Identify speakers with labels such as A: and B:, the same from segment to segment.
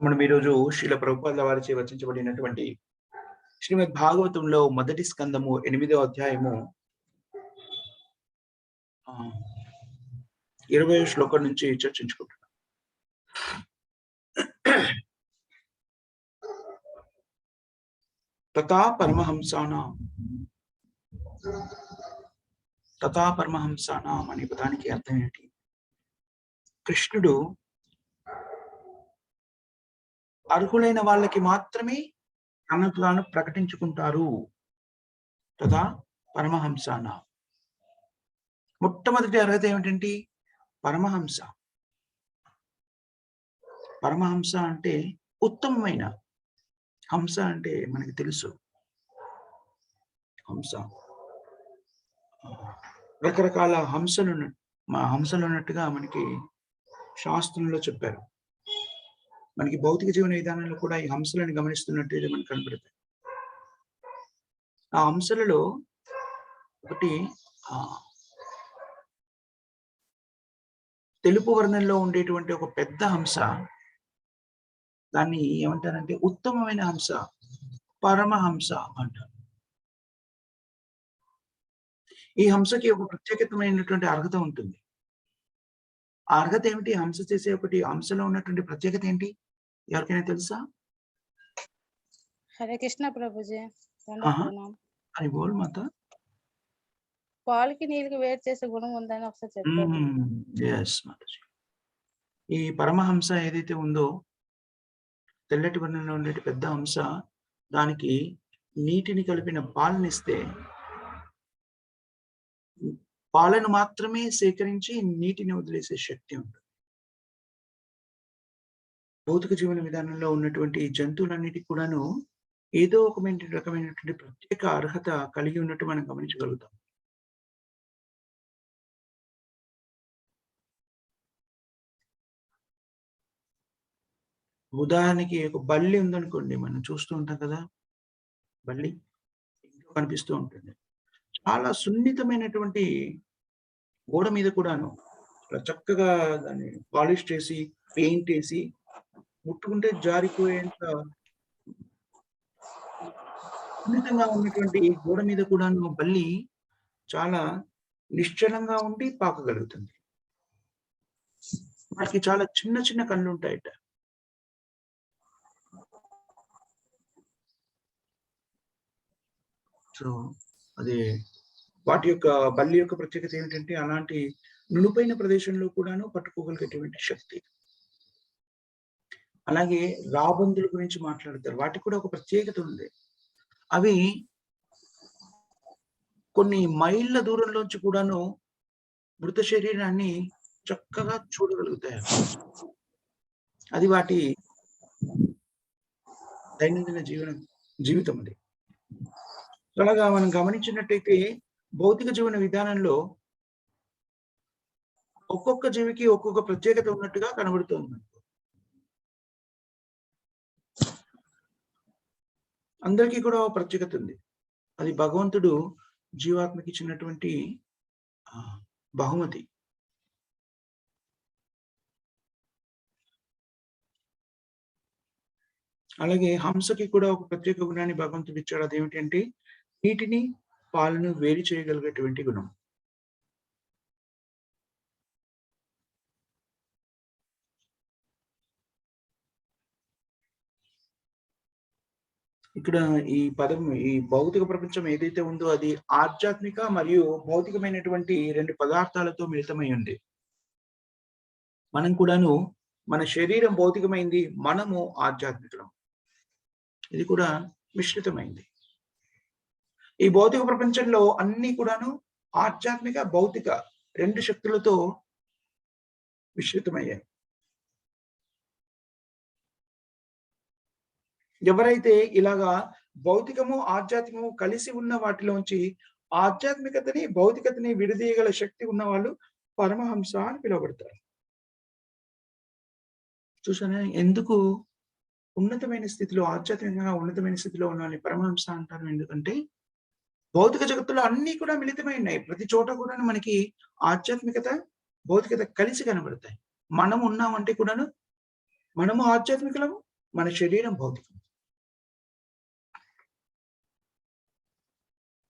A: మనం ఈరోజు శ్రీల ప్రభుపాదుల వారిచే రచించబడినటువంటి శ్రీమద్ భాగవతంలో మొదటి స్కందము 8వ అధ్యాయము 20వ శ్లోకం నుంచి చర్చించుకుంటున్నాం. తథా పరమహంసానాం అనే పదానికి అర్థం ఏంటి? కృష్ణుడు అర్హులైన వాళ్ళకి మాత్రమే తనకు తాను ప్రకటించుకుంటారు. తథా పరమహంసానాం. మొట్టమొదటి అర్హత ఏమిటంటే పరమహంస. పరమహంస అంటే ఉత్తమమైన. హంస అంటే మనకి తెలుసు. హంస రకరకాల హంసలు ఉన్నట్టుగా మనకి శాస్త్రంలో చెప్పారు. మనకి భౌతిక జీవన విధానంలో కూడా ఈ హంసలను గమనిస్తున్నట్టు మనకు కనబడతాయి. ఆ హంసలలో ఒకటి తెలుపు వర్ణంలో ఉండేటువంటి ఒక పెద్ద హంస. దాన్ని ఏమంటారంటే ఉత్తమమైన హంస, పరమహంస అంటారు. ఈ హంసకి ఒక ప్రత్యేకమైనటువంటి అర్హత ఉంటుంది. ఆ అర్హత ఏమిటి? హంస చేసే ఒకటి హంసలో ఉన్నటువంటి ప్రత్యేకత ఏంటి? ఎవరికైనా తెలుసా?
B: హరే కృష్ణ ప్రభుజీ.
A: అని బోల్ మాత.
B: పాలకి నీళ్ళకి వేడి చేసే గుణం ఉందని ఒకసారి చెప్పారు.
A: ఎస్ మాతాజీ. ఈ పరమహంస ఏదైతే ఉందో, తెల్లటి వర్ణంలో ఉండే పెద్ద హంస, దానికి నీటిని కలిపిన పాలనిస్తే పాలను మాత్రమే సేకరించి నీటిని వదిలేసే శక్తి ఉంటుంది. భౌతిక జీవన విధానంలో ఉన్నటువంటి జంతువులన్నిటికీ కూడాను ఏదో రకమైనటువంటి ప్రత్యేక అర్హత కలిగి ఉన్నట్టు మనం గమనించగలుగుతాం. ఉదాహరణకి ఒక బల్లి ఉందనుకోండి, మనం చూస్తూ ఉంటాం కదా, బల్లి ఇంట్లో కనిపిస్తూ ఉంటుంది. చాలా సున్నితమైనటువంటి గోడ మీద కూడాను చక్కగా దాన్ని పాలిష్ చేసి, పెయింట్ వేసి, ముట్టుకుంటే జారిపోయేంత సున్నితంగా ఉన్నటువంటి గోడ మీద కూడాను బల్లి చాలా నిశ్చలంగా ఉండి పాకగలుగుతుంది. వాటికి చాలా చిన్న చిన్న కళ్ళు ఉంటాయట. సో అది వాటి యొక్క బల్లి యొక్క ప్రత్యేకత ఏమిటంటే అలాంటి నునుపైన ప్రదేశంలో కూడాను పట్టుకోగలిగేటువంటి శక్తి. అలాగే రాబందుల గురించి మాట్లాడతారు. వాటికి కూడా ఒక ప్రత్యేకత ఉంది. అవి కొన్ని మైళ్ళ దూరంలోంచి కూడాను మృత శరీరాన్ని చక్కగా చూడగలుగుతాయి. అది వాటి దైనందిన జీవితం అది. అలాగా మనం గమనించినట్టయితే భౌతిక జీవన విధానంలో ఒక్కొక్క జీవికి ఒక్కొక్క ప్రత్యేకత ఉన్నట్టుగా కనబడుతుంది. అందరికీ కూడా ప్రత్యేకత ఉంది. అది భగవంతుడు జీవాత్మకి ఇచ్చినటువంటి బహుమతి. అలాగే హంసకి కూడా ఒక ప్రత్యేక గుణాన్ని భగవంతుడు ఇచ్చాడు. అదేమిటంటే నీటిని, పాలను వేడి చేయగలిగేటువంటి గుణం. ఇక్కడ ఈ భౌతిక ప్రపంచం ఏదైతే ఉందో అది ఆధ్యాత్మిక మరియు భౌతికమైనటువంటి 2 పదార్థాలతో మిళితమై ఉంది. మనం కూడాను మన శరీరం భౌతికమైంది, మనము ఆధ్యాత్మికులం. ఇది కూడా మిశ్రితమైంది. ఈ భౌతిక ప్రపంచంలో అన్ని కూడాను ఆధ్యాత్మిక, భౌతిక 2 శక్తులతో మిశ్రితమయ్యాయి. ఎవరైతే ఇలాగా భౌతికము, ఆధ్యాత్మికము కలిసి ఉన్న వాటిలోంచి ఆధ్యాత్మికతని, భౌతికతని విడదీయగల శక్తి ఉన్న వాళ్ళు పరమహంస అని పిలువబడతారు. చూసారా ఎందుకు ఉన్నతమైన స్థితిలో, ఆధ్యాత్మికంగా ఉన్నతమైన స్థితిలో ఉన్న వాళ్ళని పరమహంస అంటారు? ఎందుకంటే భౌతిక జగత్తులో అన్ని కూడా మిళితమై ఉన్నాయి. ప్రతి చోట కూడా మనకి ఆధ్యాత్మికత, భౌతికత కలిసి కనబడతాయి. మనం ఉన్నామంటే కూడాను మనము ఆధ్యాత్మికులము, మన శరీరం భౌతికం.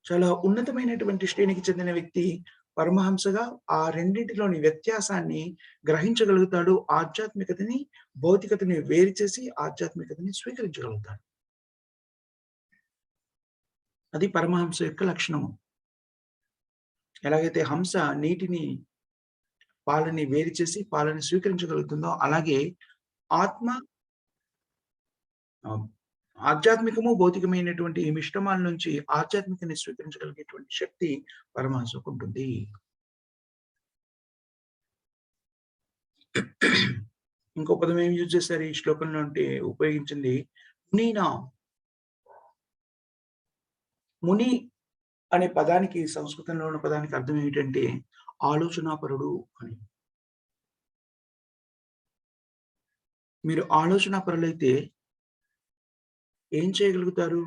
A: చాలా ఉన్నతమైనటువంటి శ్రేణికి చెందిన వ్యక్తి పరమహంసగా ఆ రెండింటిలోని వ్యత్యాసాన్ని గ్రహించగలుగుతాడు. ఆధ్యాత్మికతని, భౌతికతని వేరు చేసి ఆధ్యాత్మికతని స్వీకరించగలుగుతాడు. అది పరమహంస యొక్క లక్షణము. ఎలాగైతే హంస నీటిని, పాలని వేరు చేసి పాలని స్వీకరించగలుగుతుందో, అలాగే ఆత్మ ఆధ్యాత్మికము, భౌతికమైనటువంటి ఈ మిశ్రమాల నుంచి ఆధ్యాత్మికాన్ని స్వీకరించగలిగేటువంటి శక్తి పరమహంసకు ఉంటుంది. ఇంకో పదం ఏం యూజ్ చేశారు ఈ శ్లోకంలో అంటే ఉపయోగించింది మునీనా. ముని అనే పదానికి, సంస్కృతంలో ఉన్న పదానికి అర్థం ఏమిటంటే ఆలోచనాపరుడు అని. మీరు ఆలోచనాపరులైతే ఏం చేయగలుగుతారు?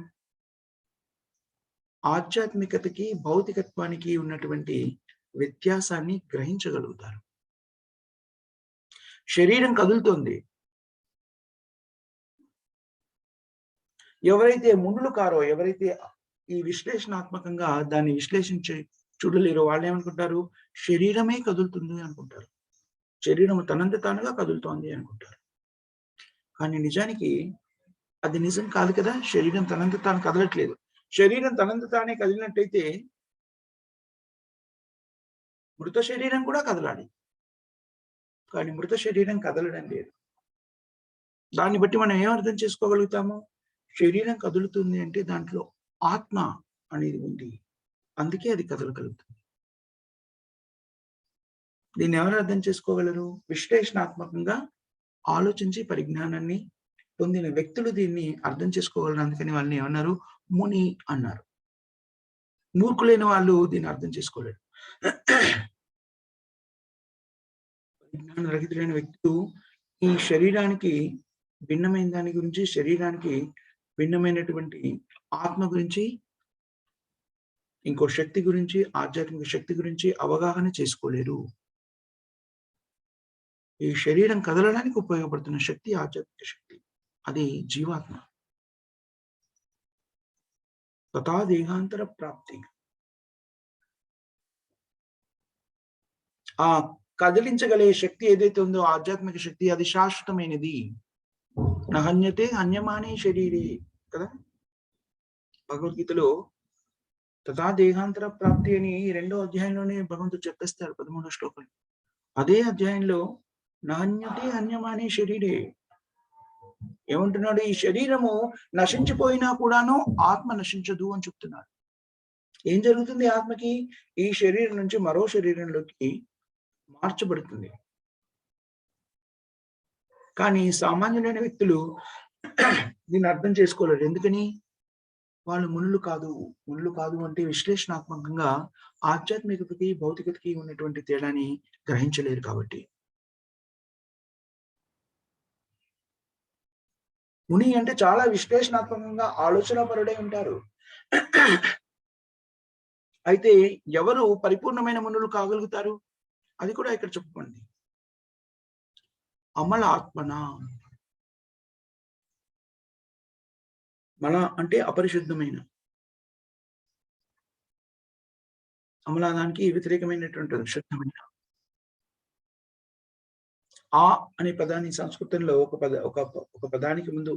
A: ఆధ్యాత్మికతకి, భౌతికత్వానికి ఉన్నటువంటి వ్యత్యాసాన్ని గ్రహించగలుగుతారు. శరీరం కదులుతోంది. ఎవరైతే మునులు కారో, ఎవరైతే ఈ విశ్లేషణాత్మకంగా దాన్ని విశ్లేషించి చూడలేరో వాళ్ళు ఏమనుకుంటారు? శరీరమే కదులుతుంది అనుకుంటారు. శరీరం తనంత తానుగా కదులుతోంది అనుకుంటారు. కానీ నిజానికి అది నిజం కాదు కదా. శరీరం తనంత తాను కదలట్లేదు. శరీరం తనంత తానే కదిలినట్టయితే మృత శరీరం కూడా కదలాలి. కానీ మృత శరీరం కదలడం లేదు. దాన్ని బట్టి మనం ఏం అర్థం చేసుకోగలుగుతాము? శరీరం కదులుతుంది అంటే దాంట్లో ఆత్మ అనేది ఉంది. అందుకే అది కదలగలుగుతుంది. దీన్ని ఎవరు అర్థం చేసుకోగలరు? విశ్లేషణాత్మకంగా ఆలోచించి పరిజ్ఞానాన్ని పొందిన వ్యక్తులు దీన్ని అర్థం చేసుకోగలరు. అందుకని వాళ్ళని ఏమన్నారు? ముని అన్నారు. మూర్ఖులైన వాళ్ళు దీన్ని అర్థం చేసుకోలేరు. పరిజ్ఞాన రహితులైన వ్యక్తులు ఈ శరీరానికి భిన్నమైన దాని గురించి, శరీరానికి భిన్నమైనటువంటి ఆత్మ గురించి, ఇంకో శక్తి గురించి, ఆధ్యాత్మిక శక్తి గురించి అవగాహన చేసుకోలేరు. ఈ శరీరం కదలడానికి ఉపయోగపడుతున్న శక్తి ఆధ్యాత్మిక శక్తి. అది జీవాత్మ. తథా దేహాంతర ప్రాప్తి. ఆ కదిలించగలిగే శక్తి ఏదైతే ఉందో ఆధ్యాత్మిక శక్తి, అది శాశ్వతమైనది. నహన్యతే హన్యమానే శరీరే కదా. భగవద్గీతలో తథా దేహాంతర ప్రాప్తి అని 2వ అధ్యాయంలోనే భగవంతుడు చెప్పేస్తారు 13వ శ్లోకం. అదే అధ్యాయంలో నహన్యతే హన్యమానే శరీరే ఏమంటున్నాడు? ఈ శరీరము నశించిపోయినా కూడాను ఆత్మ నశించదు అని చెప్తున్నాడు. ఏం జరుగుతుంది ఆత్మకి? ఈ శరీరం నుంచి మరో శరీరంలోకి మార్చబడుతుంది. కానీ సామాన్యులైన వ్యక్తులు దీన్ని అర్థం చేసుకోలేరు. ఎందుకని? వాళ్ళు మునులు కాదు. మునులు కాదు అంటే విశ్లేషణాత్మకంగా ఆధ్యాత్మికతకి, భౌతికతకి ఉన్నటువంటి తేడాని గ్రహించలేరు కాబట్టి. ముని అంటే చాలా విశ్లేషణాత్మకంగా ఆలోచనాపరుడై ఉంటారు. అయితే ఎవరు పరిపూర్ణమైన మునులు కాగలుగుతారు? అది కూడా ఇక్కడ చెప్పుకోండి. అమల ఆత్మన. మల అంటే అపరిశుద్ధమైన. అమలాదానికి వ్యతిరేకమైనటువంటి శుద్ధమైన. ఆ అనే పదాన్ని సంస్కృతంలో ఒక పదానికి ముందు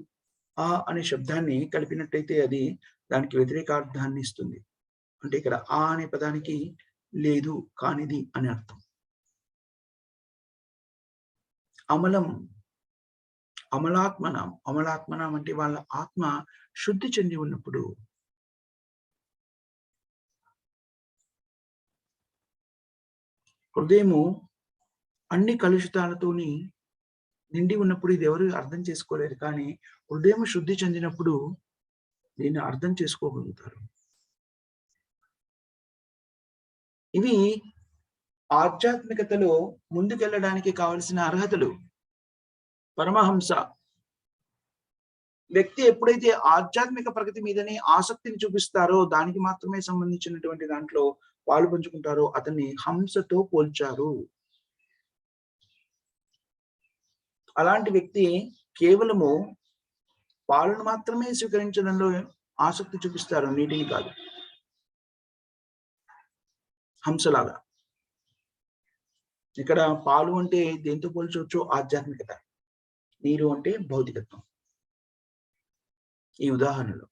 A: ఆ అనే శబ్దాన్ని కలిపినట్టయితే అది దానికి వ్యతిరేకార్థాన్ని ఇస్తుంది. అంటే ఇక్కడ ఆ అనే పదానికి లేదు, కానిది అని అర్థం. అమలం, అమలాత్మనం. అమలాత్మనం అంటే వాళ్ళ ఆత్మ శుద్ధి చెంది ఉన్నప్పుడు. హృదయము అన్ని కలుషితాలతోని నిండి ఉన్నప్పుడు ఇది ఎవరు అర్థం చేసుకోలేరు. కానీ హృదయం శుద్ధి చెందినప్పుడు దీన్ని అర్థం చేసుకోగలుగుతారు. ఇవి ఆధ్యాత్మికతలో ముందుకెళ్ళడానికి కావలసిన అర్హతలు. పరమహంస వ్యక్తి ఎప్పుడైతే ఆధ్యాత్మిక ప్రగతి మీదనే ఆసక్తిని చూపిస్తారో, దానికి మాత్రమే సంబంధించినటువంటి దాంట్లో పాలు పంచుకుంటారో అతన్ని హంసతో పోల్చారు. అలాంటి వ్యక్తి కేవలము పాలను మాత్రమే స్వీకరించడంలో ఆసక్తి చూపిస్తారు, నీటిని కాదు. హంసలాగా. ఇక్కడ పాలు అంటే దేంతో పోల్చవచ్చు? ఆధ్యాత్మికత. నీరు అంటే భౌతికత్వం. ఈ ఉదాహరణలో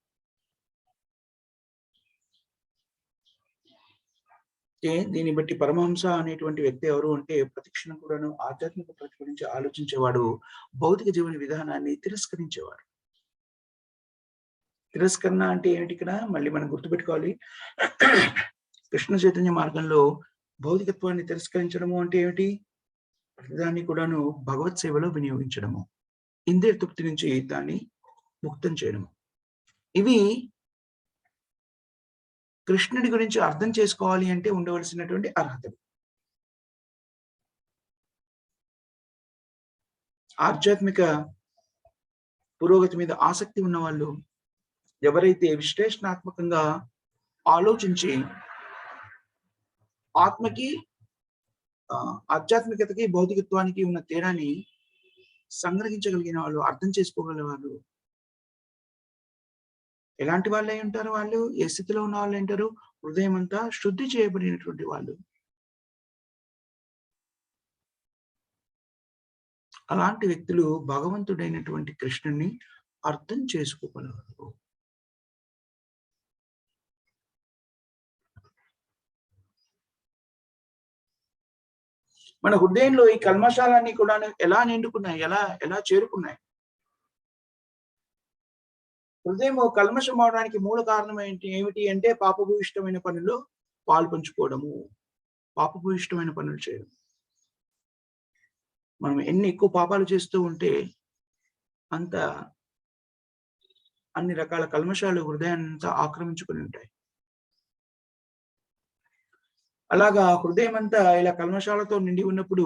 A: దీన్ని బట్టి పరమహంస అనేటువంటి వ్యక్తి ఎవరు అంటే ప్రతిక్షణం కూడాను ఆధ్యాత్మిక ప్రతి గురించి ఆలోచించేవాడు, భౌతిక జీవన విధానాన్ని తిరస్కరించేవాడు. తిరస్కరణ అంటే ఏమిటి? ఇక్కడ మళ్ళీ మనం గుర్తుపెట్టుకోవాలి. కృష్ణ చైతన్య మార్గంలో భౌతికత్వాన్ని తిరస్కరించడము అంటే ఏమిటి? ప్రతిదాన్ని కూడాను భగవత్ సేవలో వినియోగించడము, ఇంద్రియ తృప్తి నుంచి దాన్ని ముక్తం చేయడము. ఇవి కృష్ణుడి గురించి అర్థం చేసుకోవాలి అంటే ఉండవలసినటువంటి అర్హతలు. ఆధ్యాత్మిక పురోగతి మీద ఆసక్తి ఉన్న వాళ్ళు ఎవరైతే విశ్లేషణాత్మకంగా ఆలోచించి ఆత్మకి ఆధ్యాత్మికతకి భౌతికత్వానికి ఉన్న తేడాని సంగ్రహించగలిగిన వాళ్ళు, అర్థం చేసుకోగలిగిన వాళ్ళు ఎలాంటి వాళ్ళు అయి ఉంటారు? వాళ్ళు ఏ స్థితిలో ఉన్న వాళ్ళు అంటారు? హృదయం అంతా శుద్ధి చేయబడినటువంటి వాళ్ళు. అలాంటి వ్యక్తులు భగవంతుడైనటువంటి కృష్ణుని అర్థం చేసుకోగలరు. మన హృదయంలో ఈ కల్మషాలన్నీ కూడా ఎలా నిండుకున్నాయి, ఎలా చేరుకున్నాయి? హృదయం కల్మషం అవడానికి మూల కారణం ఏమిటి అంటే పాపభూయిష్టమైన పనుల్లో పాలు పంచుకోవడము, పాపభూయిష్టమైన పనులు చేయడం. మనం ఎన్ని ఎక్కువ పాపాలు చేస్తూ ఉంటే అంత అన్ని రకాల కల్మషాలు హృదయాన్ని అంతా ఆక్రమించుకుని ఉంటాయి. అలాగా హృదయం అంతా ఇలా కల్మషాలతో నిండి ఉన్నప్పుడు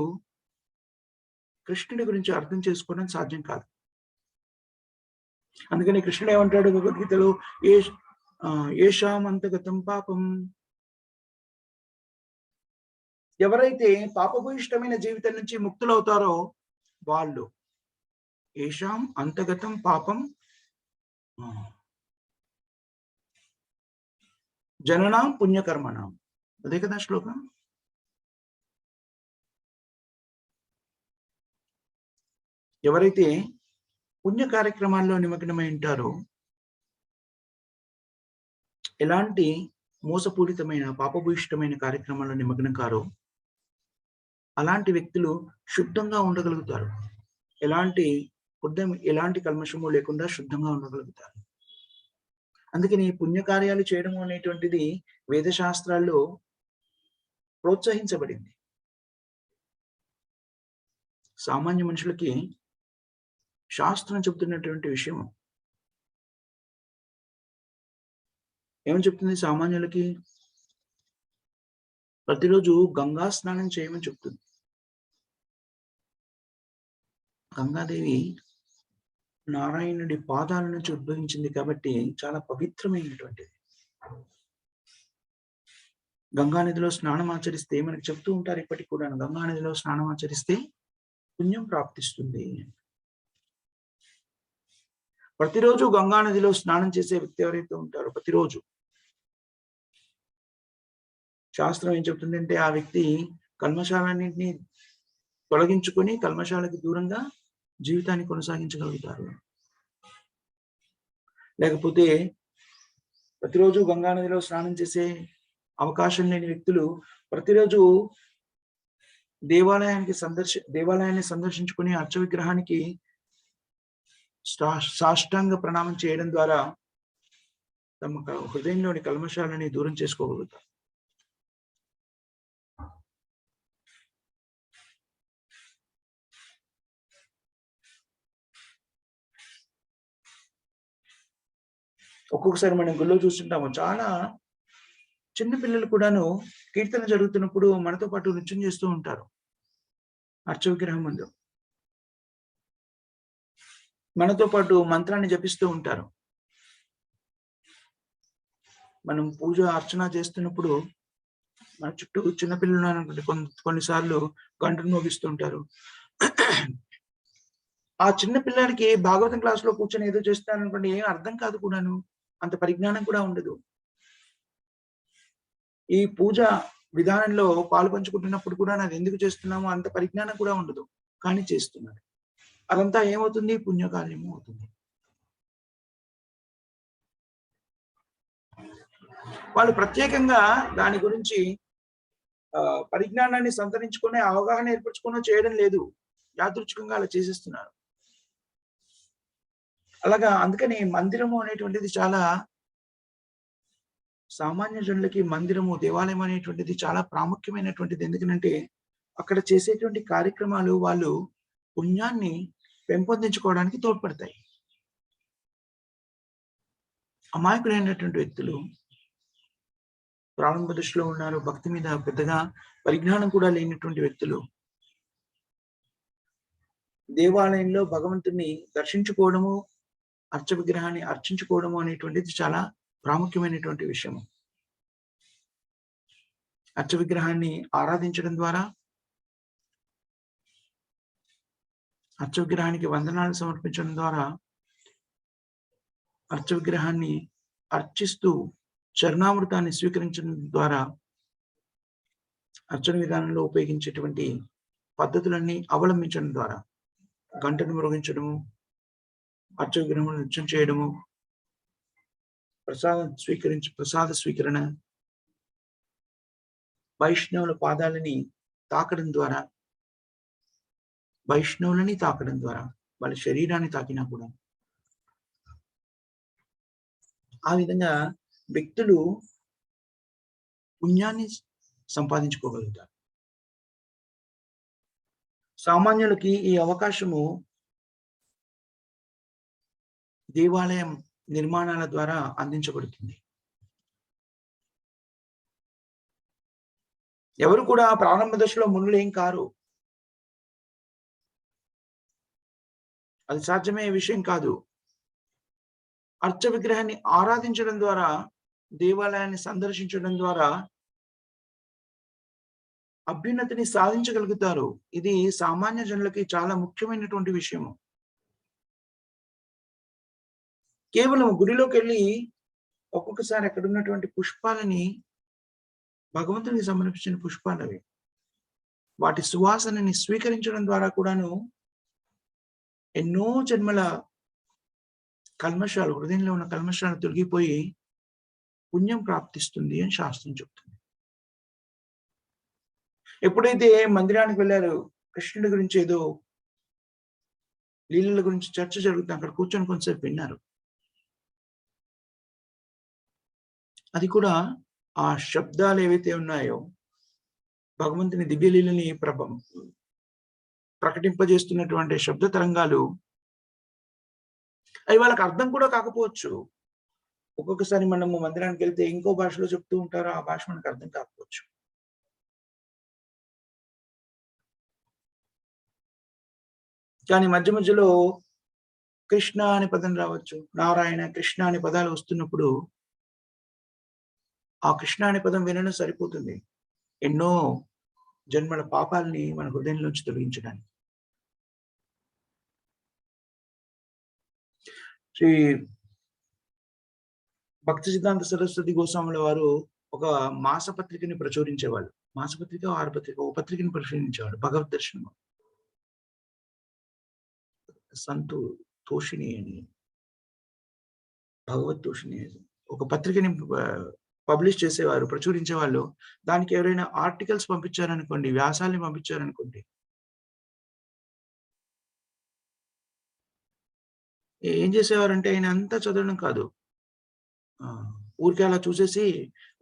A: కృష్ణుడి గురించి అర్థం చేసుకోవడం సాధ్యం కాదు. అందుకని కృష్ణుడు ఏమంటాడు భగవద్గీతలో? ఏషాం అంతగతం పాపం. ఎవరైతే పాపభూయిష్టమైన జీవితం నుంచి ముక్తులవుతారో వాళ్ళు, ఏషాం అంతగతం పాపం జననాం పుణ్యకర్మణం. అదే కదా శ్లోకం. ఎవరైతే పుణ్య కార్యక్రమాల్లో నిమగ్నమై ఉంటారో, ఎలాంటి మోసపూరితమైన పాపభూయిష్టమైన కార్యక్రమాల్లో నిమగ్నం కారో అలాంటి వ్యక్తులు శుద్ధంగా ఉండగలుగుతారు. ఎలాంటి కల్మషము లేకుండా శుద్ధంగా ఉండగలుగుతారు. అందుకని పుణ్యకార్యాలు చేయడం అనేటువంటిది వేద శాస్త్రాల్లో ప్రోత్సహించబడింది. సామాన్య మనుషులకి శాస్త్రం చెబుతున్నటువంటి విషయం ఏమని చెప్తుంది? సామాన్యులకి ప్రతిరోజు గంగా స్నానం చేయమని చెప్తుంది. గంగాదేవి నారాయణుడి పాదాల నుంచి ఉద్భవించింది కాబట్టి చాలా పవిత్రమైనటువంటిది. గంగానదిలో స్నానం ఆచరిస్తే, మనకి చెప్తూ ఉంటారు ఇప్పటికి కూడా, గంగానదిలో స్నానం ఆచరిస్తే పుణ్యం ప్రాప్తిస్తుంది. ప్రతిరోజు గంగానదిలో స్నానం చేసే వ్యక్తి ఎవరైతే ఉంటారో, ప్రతిరోజు శాస్త్రం ఏం చెప్తుందంటే ఆ వ్యక్తి కల్మషాలన్నింటినీ తొలగించుకొని కల్మషాలకు దూరంగా జీవితాన్ని కొనసాగించగలుగుతారు. లేకపోతే ప్రతిరోజు గంగానదిలో స్నానం చేసే అవకాశం లేని వ్యక్తులు ప్రతిరోజు దేవాలయాన్ని సందర్శించుకుని అర్చ విగ్రహానికి సాష్టాంగ ప్రణామం చేయడం ద్వారా తమ హృదయంలోని కల్మషాలని దూరం చేసుకోగలుగుతారు. ఒక్కొక్కసారి మనం గుళ్ళో చూస్తుంటాము, చాలా చిన్న పిల్లలు కూడాను కీర్తన జరుగుతున్నప్పుడు మనతో పాటు నృత్యం చేస్తూ ఉంటారు అర్చ విగ్రహం ముందు. మనతో పాటు మంత్రాన్ని జపిస్తూ ఉంటారు. మనం పూజ అర్చన చేస్తున్నప్పుడు మన చుట్టూ చిన్నపిల్లలు కొన్నిసార్లు గంటలు మోగిస్తూ ఉంటారు. ఆ చిన్న పిల్లాడికి భాగవతం క్లాస్‌లో కూర్చొని ఏదో చేస్తున్నారనుకోండి, ఏం అర్థం కాదు కూడాను. అంత పరిజ్ఞానం కూడా ఉండదు. ఈ పూజ విధానంలో పాలు పంచుకుంటున్నప్పుడు కూడా అది ఎందుకు చేస్తున్నామో అంత పరిజ్ఞానం కూడా ఉండదు. కానీ చేస్తున్నారు. అదంతా ఏమవుతుంది? పుణ్యకార్యము అవుతుంది. వాళ్ళు ప్రత్యేకంగా దాని గురించి పరిజ్ఞానాన్ని సంతరించుకొని, అవగాహన ఏర్పరచుకొని చేయడం లేదు. యాదృచ్ఛికంగా అలా చేసేస్తున్నారు. అలాగా అందుకని మందిరము అనేటువంటిది చాలా సామాన్య జనులకి మందిరము, దేవాలయం అనేటువంటిది చాలా ప్రాముఖ్యమైనటువంటిది. ఎందుకనంటే అక్కడ చేసేటువంటి కార్యక్రమాలు వాళ్ళు పుణ్యాన్ని పెంపొందించుకోవడానికి తోడ్పడతాయి. అమాయకులైనటువంటి వ్యక్తులు ప్రారంభ దశలో ఉన్నారు. భక్తి మీద పెద్దగా పరిజ్ఞానం కూడా లేనటువంటి వ్యక్తులు దేవాలయంలో భగవంతుడిని దర్శించుకోవడము, విగ్రహాన్ని అర్చించుకోవడము అనేటువంటిది చాలా ప్రాముఖ్యమైనటువంటి విషయము. విగ్రహాన్ని ఆరాధించడం ద్వారా, విగ్రహానికి వందనాలు సమర్పించడం ద్వారా, విగ్రహాన్ని అర్చిస్తూ చరణామృతాన్ని స్వీకరించడం ద్వారా, అర్చన విధానంలో ఉపయోగించేటువంటి పద్ధతులన్నీ అవలంబించడం ద్వారా, గంటను మ్రోగించడము, విగ్రహములను నృత్యం చేయడము, ప్రసాద స్వీకరణ, వైష్ణవుల పాదాలని తాకడం ద్వారా, వాళ్ళ శరీరాన్ని తాకినా కూడా ఆ విధంగా వ్యక్తులు పుణ్యాన్ని సంపాదించుకోగలుగుతారు. సామాన్యులకి ఈ అవకాశము దేవాలయం నిర్మాణాల ద్వారా అందించబడుతుంది. ఎవరు కూడా ప్రారంభ దశలో మునులేం కారు. అది సాధ్యమయ్యే విషయం కాదు. విగ్రహాన్ని ఆరాధించడం ద్వారా, దేవాలయాన్ని సందర్శించడం ద్వారా అభ్యున్నతిని సాధించగలుగుతారు. ఇది సామాన్య జనులకి చాలా ముఖ్యమైనటువంటి విషయము. కేవలం గుడిలోకెళ్ళి ఒక్కొక్కసారి అక్కడ ఉన్నటువంటి పుష్పాలని, భగవంతునికి సమర్పించిన పుష్పాలవి, వాటి సువాసనని స్వీకరించడం ద్వారా కూడాను ఎన్నో జన్మల కల్మషాలు, హృదయంలో ఉన్న కల్మషాలు తొలగిపోయి పుణ్యం ప్రాప్తిస్తుంది అని శాస్త్రం చెప్తుంది. ఎప్పుడైతే మందిరానికి వెళ్ళారో, కృష్ణుడి గురించి ఏదో లీలల గురించి చర్చ జరుగుతుంది. అక్కడ కూర్చొని కొంతసేపు విన్నారు. అది కూడా ఆ శబ్దాలు ఏవైతే ఉన్నాయో, భగవంతుని దివ్య లీలని ప్రకటింపజేస్తున్నటువంటి శబ్ద తరంగాలు, అవి వాళ్ళకి అర్థం కూడా కాకపోవచ్చు. ఒక్కొక్కసారి మనము మందిరానికి వెళ్తే ఇంకో భాషలో చెప్తూ ఉంటారు. ఆ భాష మనకు అర్థం కాకపోవచ్చు. కానీ మధ్య మధ్యలో కృష్ణ అనే పదం రావచ్చు, నారాయణ, కృష్ణ అనే పదాలు వస్తున్నప్పుడు ఆ కృష్ణ అనే పదం వినడం సరిపోతుంది ఎన్నో జన్మల పాపాలని మన హృదయంలోంచి తొలగించడానికి. శ్రీ భక్తి సిద్ధాంత సరస్వతి గోస్వాముల వారు ఒక మాసపత్రికని ప్రచురించేవాళ్ళు. మాసపత్రిక, వారపత్రిక, ఒక పత్రికని ప్రచురించేవాడు. భగవద్ దర్శనం సంతు తోషిణి అని, భగవత్ తోషిణి ఒక పత్రికని పబ్లిష్ చేసేవారు, ప్రచురించేవాళ్ళు. దానికి ఎవరైనా ఆర్టికల్స్ పంపించారనుకోండి, వ్యాసాలని పంపించారనుకోండి, ఏం చేసేవారంటే ఆయన అంతా చదవడం కాదు, ఊరికే అలా చూసేసి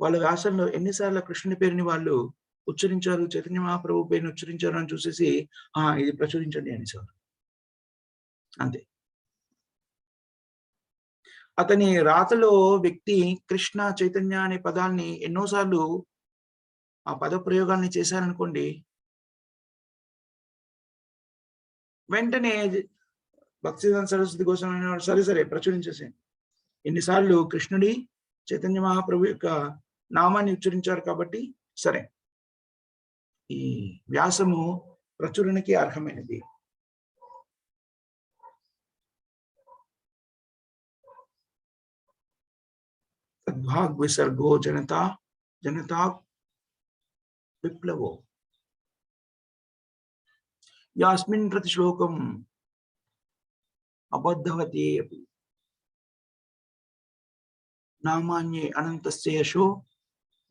A: వాళ్ళ వ్యాసంలో ఎన్నిసార్లు కృష్ణుని పేరుని వాళ్ళు ఉచ్చరించారు, చైతన్య మహాప్రభు పేరుని ఉచ్చరించారు అని చూసేసి ఇది ప్రచురించండి అనేసారు. అంతే. అతని రాతలో వ్యక్తి కృష్ణ, చైతన్య అనే పదాల్ని ఎన్నోసార్లు ఆ పద ప్రయోగాల్ని చేశారనుకోండి, వెంటనే భక్తి సిద్ధాంత సరస్వతి కోసం సరే ప్రచురించేసేయండి. ఎన్నిసార్లు కృష్ణుడి, చైతన్య మహాప్రభు యొక్క నామాన్ని ఉచ్చరించారు కాబట్టి సరే, ఈ వ్యాసము ప్రచురణకి అర్హమైనది. तद्भाग विसर्गो जनता जनता विप्लवो यास्मिन् प्रतिश्लोकम् अबद्धवती अपि नामान्ये अनन्तस्य यशो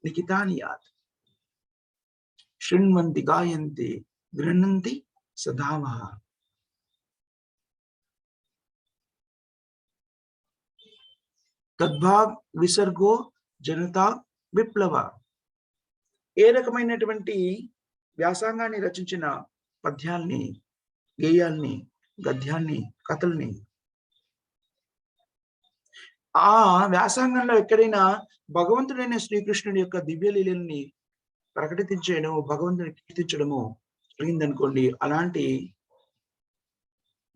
A: लिखितानि यात् शृण्वन्ति गायन्ति गृह्णन्ति सदावः। తద్భాగ్ విసర్గో జనతా విప్లవ. ఏ రకమైనటువంటి వ్యాసంగాన్ని రచించిన పద్యాల్ని, గేయాల్ని, గద్యాల్ని, కథల్ని ఆ వ్యాసంగంలో ఎక్కడైనా భగవంతుడైన శ్రీకృష్ణుడి యొక్క దివ్యలీలల్ని ప్రకటించడము, భగవంతుని కీర్తించడము జరిగిందనుకోండి, అలాంటి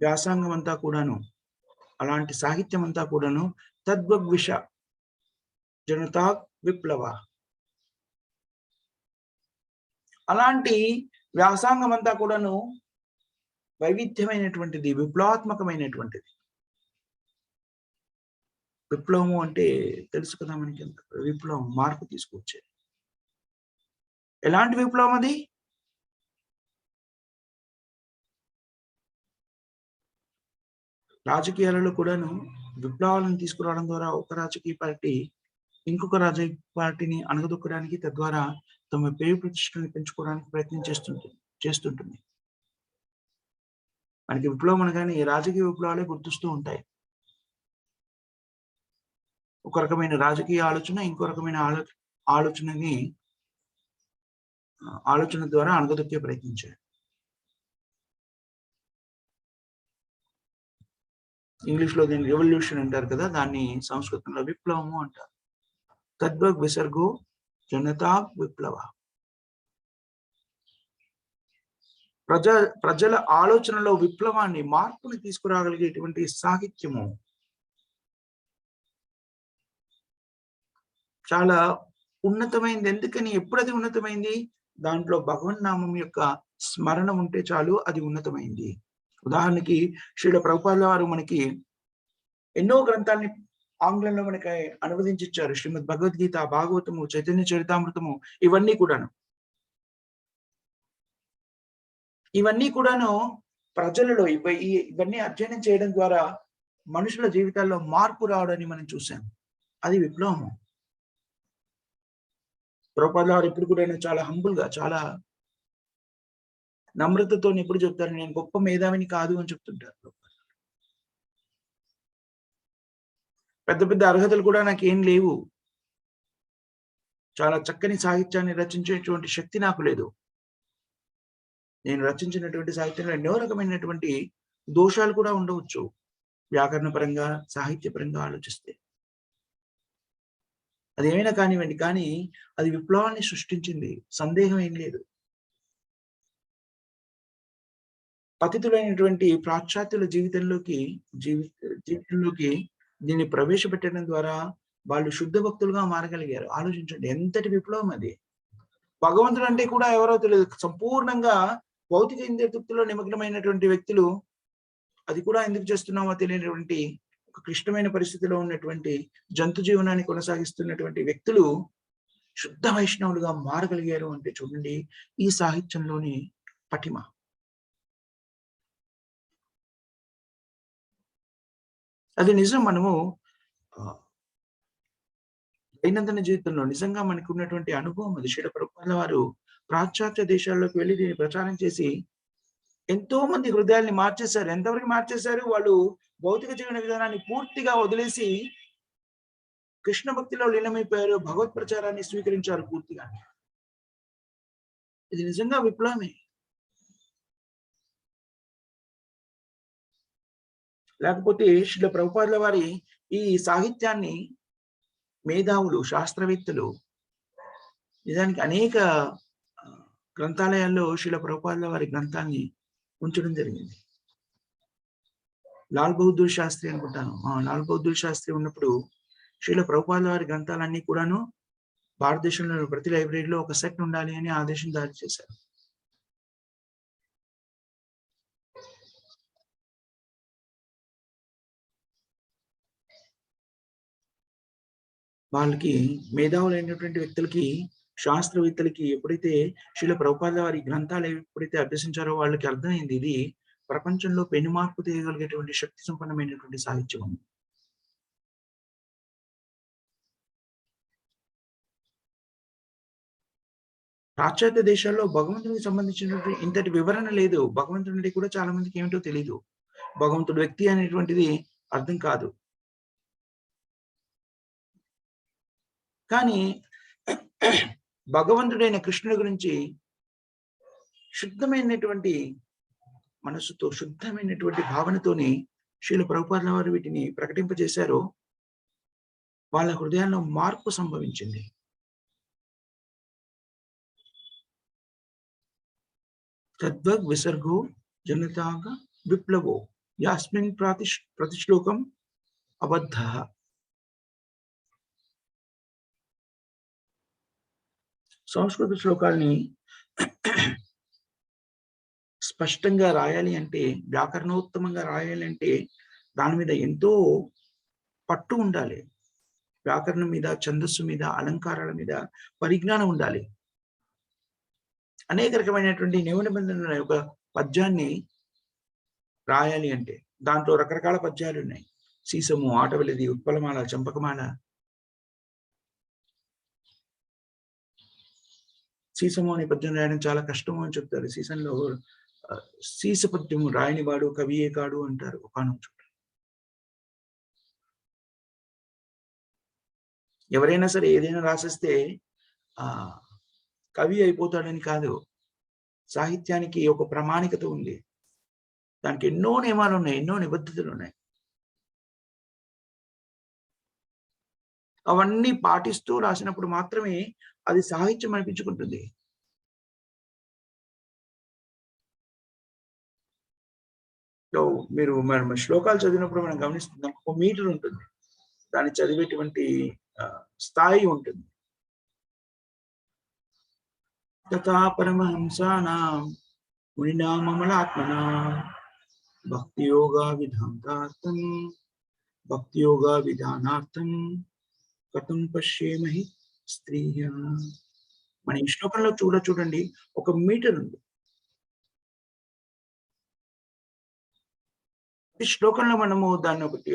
A: వ్యాసంగం అంతా కూడాను, అలాంటి సాహిత్యం అంతా కూడాను తద్వగ్విష జనతా విప్లవ. అలాంటి వ్యాసంగం అంతా కూడాను వైవిధ్యమైనటువంటిది, విప్లవాత్మకమైనటువంటిది. విప్లవము అంటే తెలుసు కదా మనకి, విప్లవం మార్పు తీసుకొచ్చేది. ఎలాంటి విప్లవం అది? రాజకీయాలలో కూడాను విప్లవాలను తీసుకురావడం ద్వారా ఒక రాజకీయ పార్టీ ఇంకొక రాజకీయ పార్టీని అణగదొక్కడానికి, తద్వారా తమ పేరు ప్రతిష్టలను పెంచుకోవడానికి ప్రయత్నం చేస్తుంటుంది. మనకి విప్లవం అనగానే రాజకీయ విప్లవాలే గుర్తొస్తూ ఉంటాయి. ఒక రకమైన రాజకీయ ఆలోచన ఇంకో రకమైన ఆలోచన ద్వారా అణగదొక్కే ప్రయత్నించారు. ఇంగ్లీష్ లో దీన్ని రెవల్యూషన్ అంటారు కదా, దాన్ని సంస్కృతంలో విప్లవము అంటారు. తద్వగ్ విసర్గో జనతా విప్లవ. ప్రజల ఆలోచనలో విప్లవాన్ని, మార్పుని తీసుకురాగలిగేటువంటి సాహిత్యము చాలా ఉన్నతమైంది. ఎందుకని? ఎప్పుడది ఉన్నతమైంది? దాంట్లో భగవన్నామం యొక్క స్మరణ ఉంటే చాలు, అది ఉన్నతమైంది. ఉదాహరణకి శ్రీల ప్రభుపాదుల వారు మనకి ఎన్నో గ్రంథాలని ఆంగ్లంలో మనకి అనువదించి ఇచ్చారు. శ్రీమద్ భగవద్గీత, భాగవతము, చైతన్య చరితామృతము, ఇవన్నీ కూడాను ప్రజలలో ఇవన్నీ అధ్యయనం చేయడం ద్వారా మనుషుల జీవితాల్లో మార్పు రావడాన్ని మనం చూసాం. అది విప్లవము. ప్రభుపాదుల వారు ఎప్పుడు కూడా చాలా హంబుల్ గా, చాలా నమ్రతతో ఎప్పుడు చెప్తారు, నేను గొప్ప మేధావిని కాదు అని చెప్తుంటారు. పెద్ద పెద్ద అర్హతలు కూడా నాకేం లేవు, చాలా చక్కని సాహిత్యాన్ని రచించేటువంటి శక్తి నాకు లేదు. నేను రచించినటువంటి సాహిత్యంలో ఎన్నో రకమైనటువంటి దోషాలు కూడా ఉండవచ్చు, వ్యాకరణ పరంగా, సాహిత్య పరంగా ఆలోచిస్తే. అదేమైనా కానివ్వండి, కానీ అది విప్లవాన్ని సృష్టించింది, సందేహం ఏం లేదు. పతితులైనటువంటి పాశ్చాత్యుల జీవితంలోకి దీన్ని ప్రవేశపెట్టడం ద్వారా వాళ్ళు శుద్ధ భక్తులుగా మారగలిగారు. ఆలోచించండి, ఎంతటి విప్లవం అది. భగవంతుడు అంటే కూడా ఎవరో తెలియదు, సంపూర్ణంగా భౌతిక ఇంద్రియ తృప్తిలో నిమగ్నమైనటువంటి వ్యక్తులు, అది కూడా ఎందుకు చేస్తున్నామో తెలియనటువంటి ఒక క్లిష్టమైన పరిస్థితిలో ఉన్నటువంటి జంతు జీవనాన్ని కొనసాగిస్తున్నటువంటి వ్యక్తులు శుద్ధ వైష్ణవులుగా మారగలిగారు అంటే చూడండి ఈ సాహిత్యంలోని పటిమ. అది నిజం. మనము దైనందిన జీవితంలో నిజంగా మనకు ఉన్నటువంటి అనుభవం అది. శ్రీల ప్రభుపాదుల వారు పాశ్చాత్య దేశాల్లోకి వెళ్ళి దీన్ని ప్రచారం చేసి ఎంతో మంది హృదయాల్ని మార్చేశారు. ఎంతవరకు మార్చేశారు? వాళ్ళు భౌతిక జీవన విధానాన్ని పూర్తిగా వదిలేసి కృష్ణ భక్తిలో లీనమైపోయారు, భగవత్ ప్రచారాన్ని స్వీకరించారు పూర్తిగా. ఇది నిజంగా విప్లవమే. లేకపోతే శ్రీల ప్రభుపాదుల వారి ఈ సాహిత్యాన్ని మేధావులు, శాస్త్రవేత్తలు నిజానికి అనేక గ్రంథాలయాల్లో శ్రీల ప్రభుపాదుల వారి గ్రంథాన్ని ఉంచడం జరిగింది. లాల్ బహదూర్ శాస్త్రి అనుకుంటాను, లాల్ బహదూర్ శాస్త్రి ఉన్నప్పుడు శ్రీల ప్రభుపాదుల వారి గ్రంథాలన్నీ కూడాను భారతదేశంలో ప్రతి లైబ్రరీలో ఒక సెట్ ఉండాలి అని ఆదేశం జారీ చేశారు. వాళ్ళకి మేధావులైనటువంటి వ్యక్తులకి, శాస్త్రవేత్తలకి ఎప్పుడైతే శ్రీల ప్రభుపాద వారి గ్రంథాలు ఎప్పుడైతే అభ్యసించారో వాళ్ళకి అర్థమైంది ఇది ప్రపంచంలో పెను మార్పు తీయగలిగేటువంటి శక్తి సంపన్నమైనటువంటి సాహిత్యం అని. పాశ్చాత్య దేశాల్లో భగవంతునికి సంబంధించినటువంటి ఇంతటి వివరణ లేదు. భగవంతుడంటే కూడా చాలా మందికి ఏమిటో తెలీదు. భగవంతుడు వ్యక్తి అనేటువంటిది అర్థం కాదు. కానీ భగవంతుడైన కృష్ణుడి గురించి శుద్ధమైనటువంటి మనస్సుతో, శుద్ధమైనటువంటి భావనతోని శ్రీల ప్రభుపాదుల వారు వీటిని ప్రకటింపజేశారో వాళ్ళ హృదయాల్లో మార్పు సంభవించింది. తద్వగ్ విసర్గో జనతాగ విప్లవో యాస్మిన్ ప్రతిశ్లోకం అబద్ధ. సంస్కృత శ్లోకాల్ని స్పష్టంగా రాయాలి అంటే, వ్యాకరణోత్తమంగా రాయాలి అంటే దాని మీద ఎంతో పట్టు ఉండాలి. వ్యాకరణం మీద, ఛందస్సు మీద, అలంకారాల మీద పరిజ్ఞానం ఉండాలి. అనేక రకమైనటువంటి నియమ నిబంధనల ఒక పద్యాన్ని రాయాలి అంటే దాంట్లో రకరకాల పద్యాలు ఉన్నాయి. సీసము, ఆటవెలిది, ఉత్పలమాల, చంపకమాల. సీసము అనే పద్యం రాయడం చాలా కష్టము అని చెప్తారు. సీసంలో సీస పద్యము రాయని వాడు కవియే కాడు అంటారు ఒకానొక చోట. ఎవరైనా సరే ఏదైనా రాసేస్తే కవి అయిపోతాడని కాదు. సాహిత్యానికి ఒక ప్రామాణికత ఉంది. దానికి ఎన్నో నియమాలు ఉన్నాయి, ఎన్నో నిబద్ధతలు ఉన్నాయి. అవన్నీ పాటిస్తూ రాసినప్పుడు మాత్రమే అది సాహిత్యం అనిపించుకుంటుంది. మీరు మనం శ్లోకాలు చదివినప్పుడు మనం గమనిస్తున్నాం, ఒక మీటర్ ఉంటుంది, దాన్ని చదివేటువంటి స్థాయి ఉంటుంది. తథా పరమహంసానాం మునినాం అమలాత్మనాం భక్తియోగా విధానార్థం కథం పశ్యేమహి స్త్రీయ. మన ఈ శ్లోకంలో చూడండి, ఒక మీటర్ ఉంది. ఈ శ్లోకంలో మనము దాన్ని ఒకటి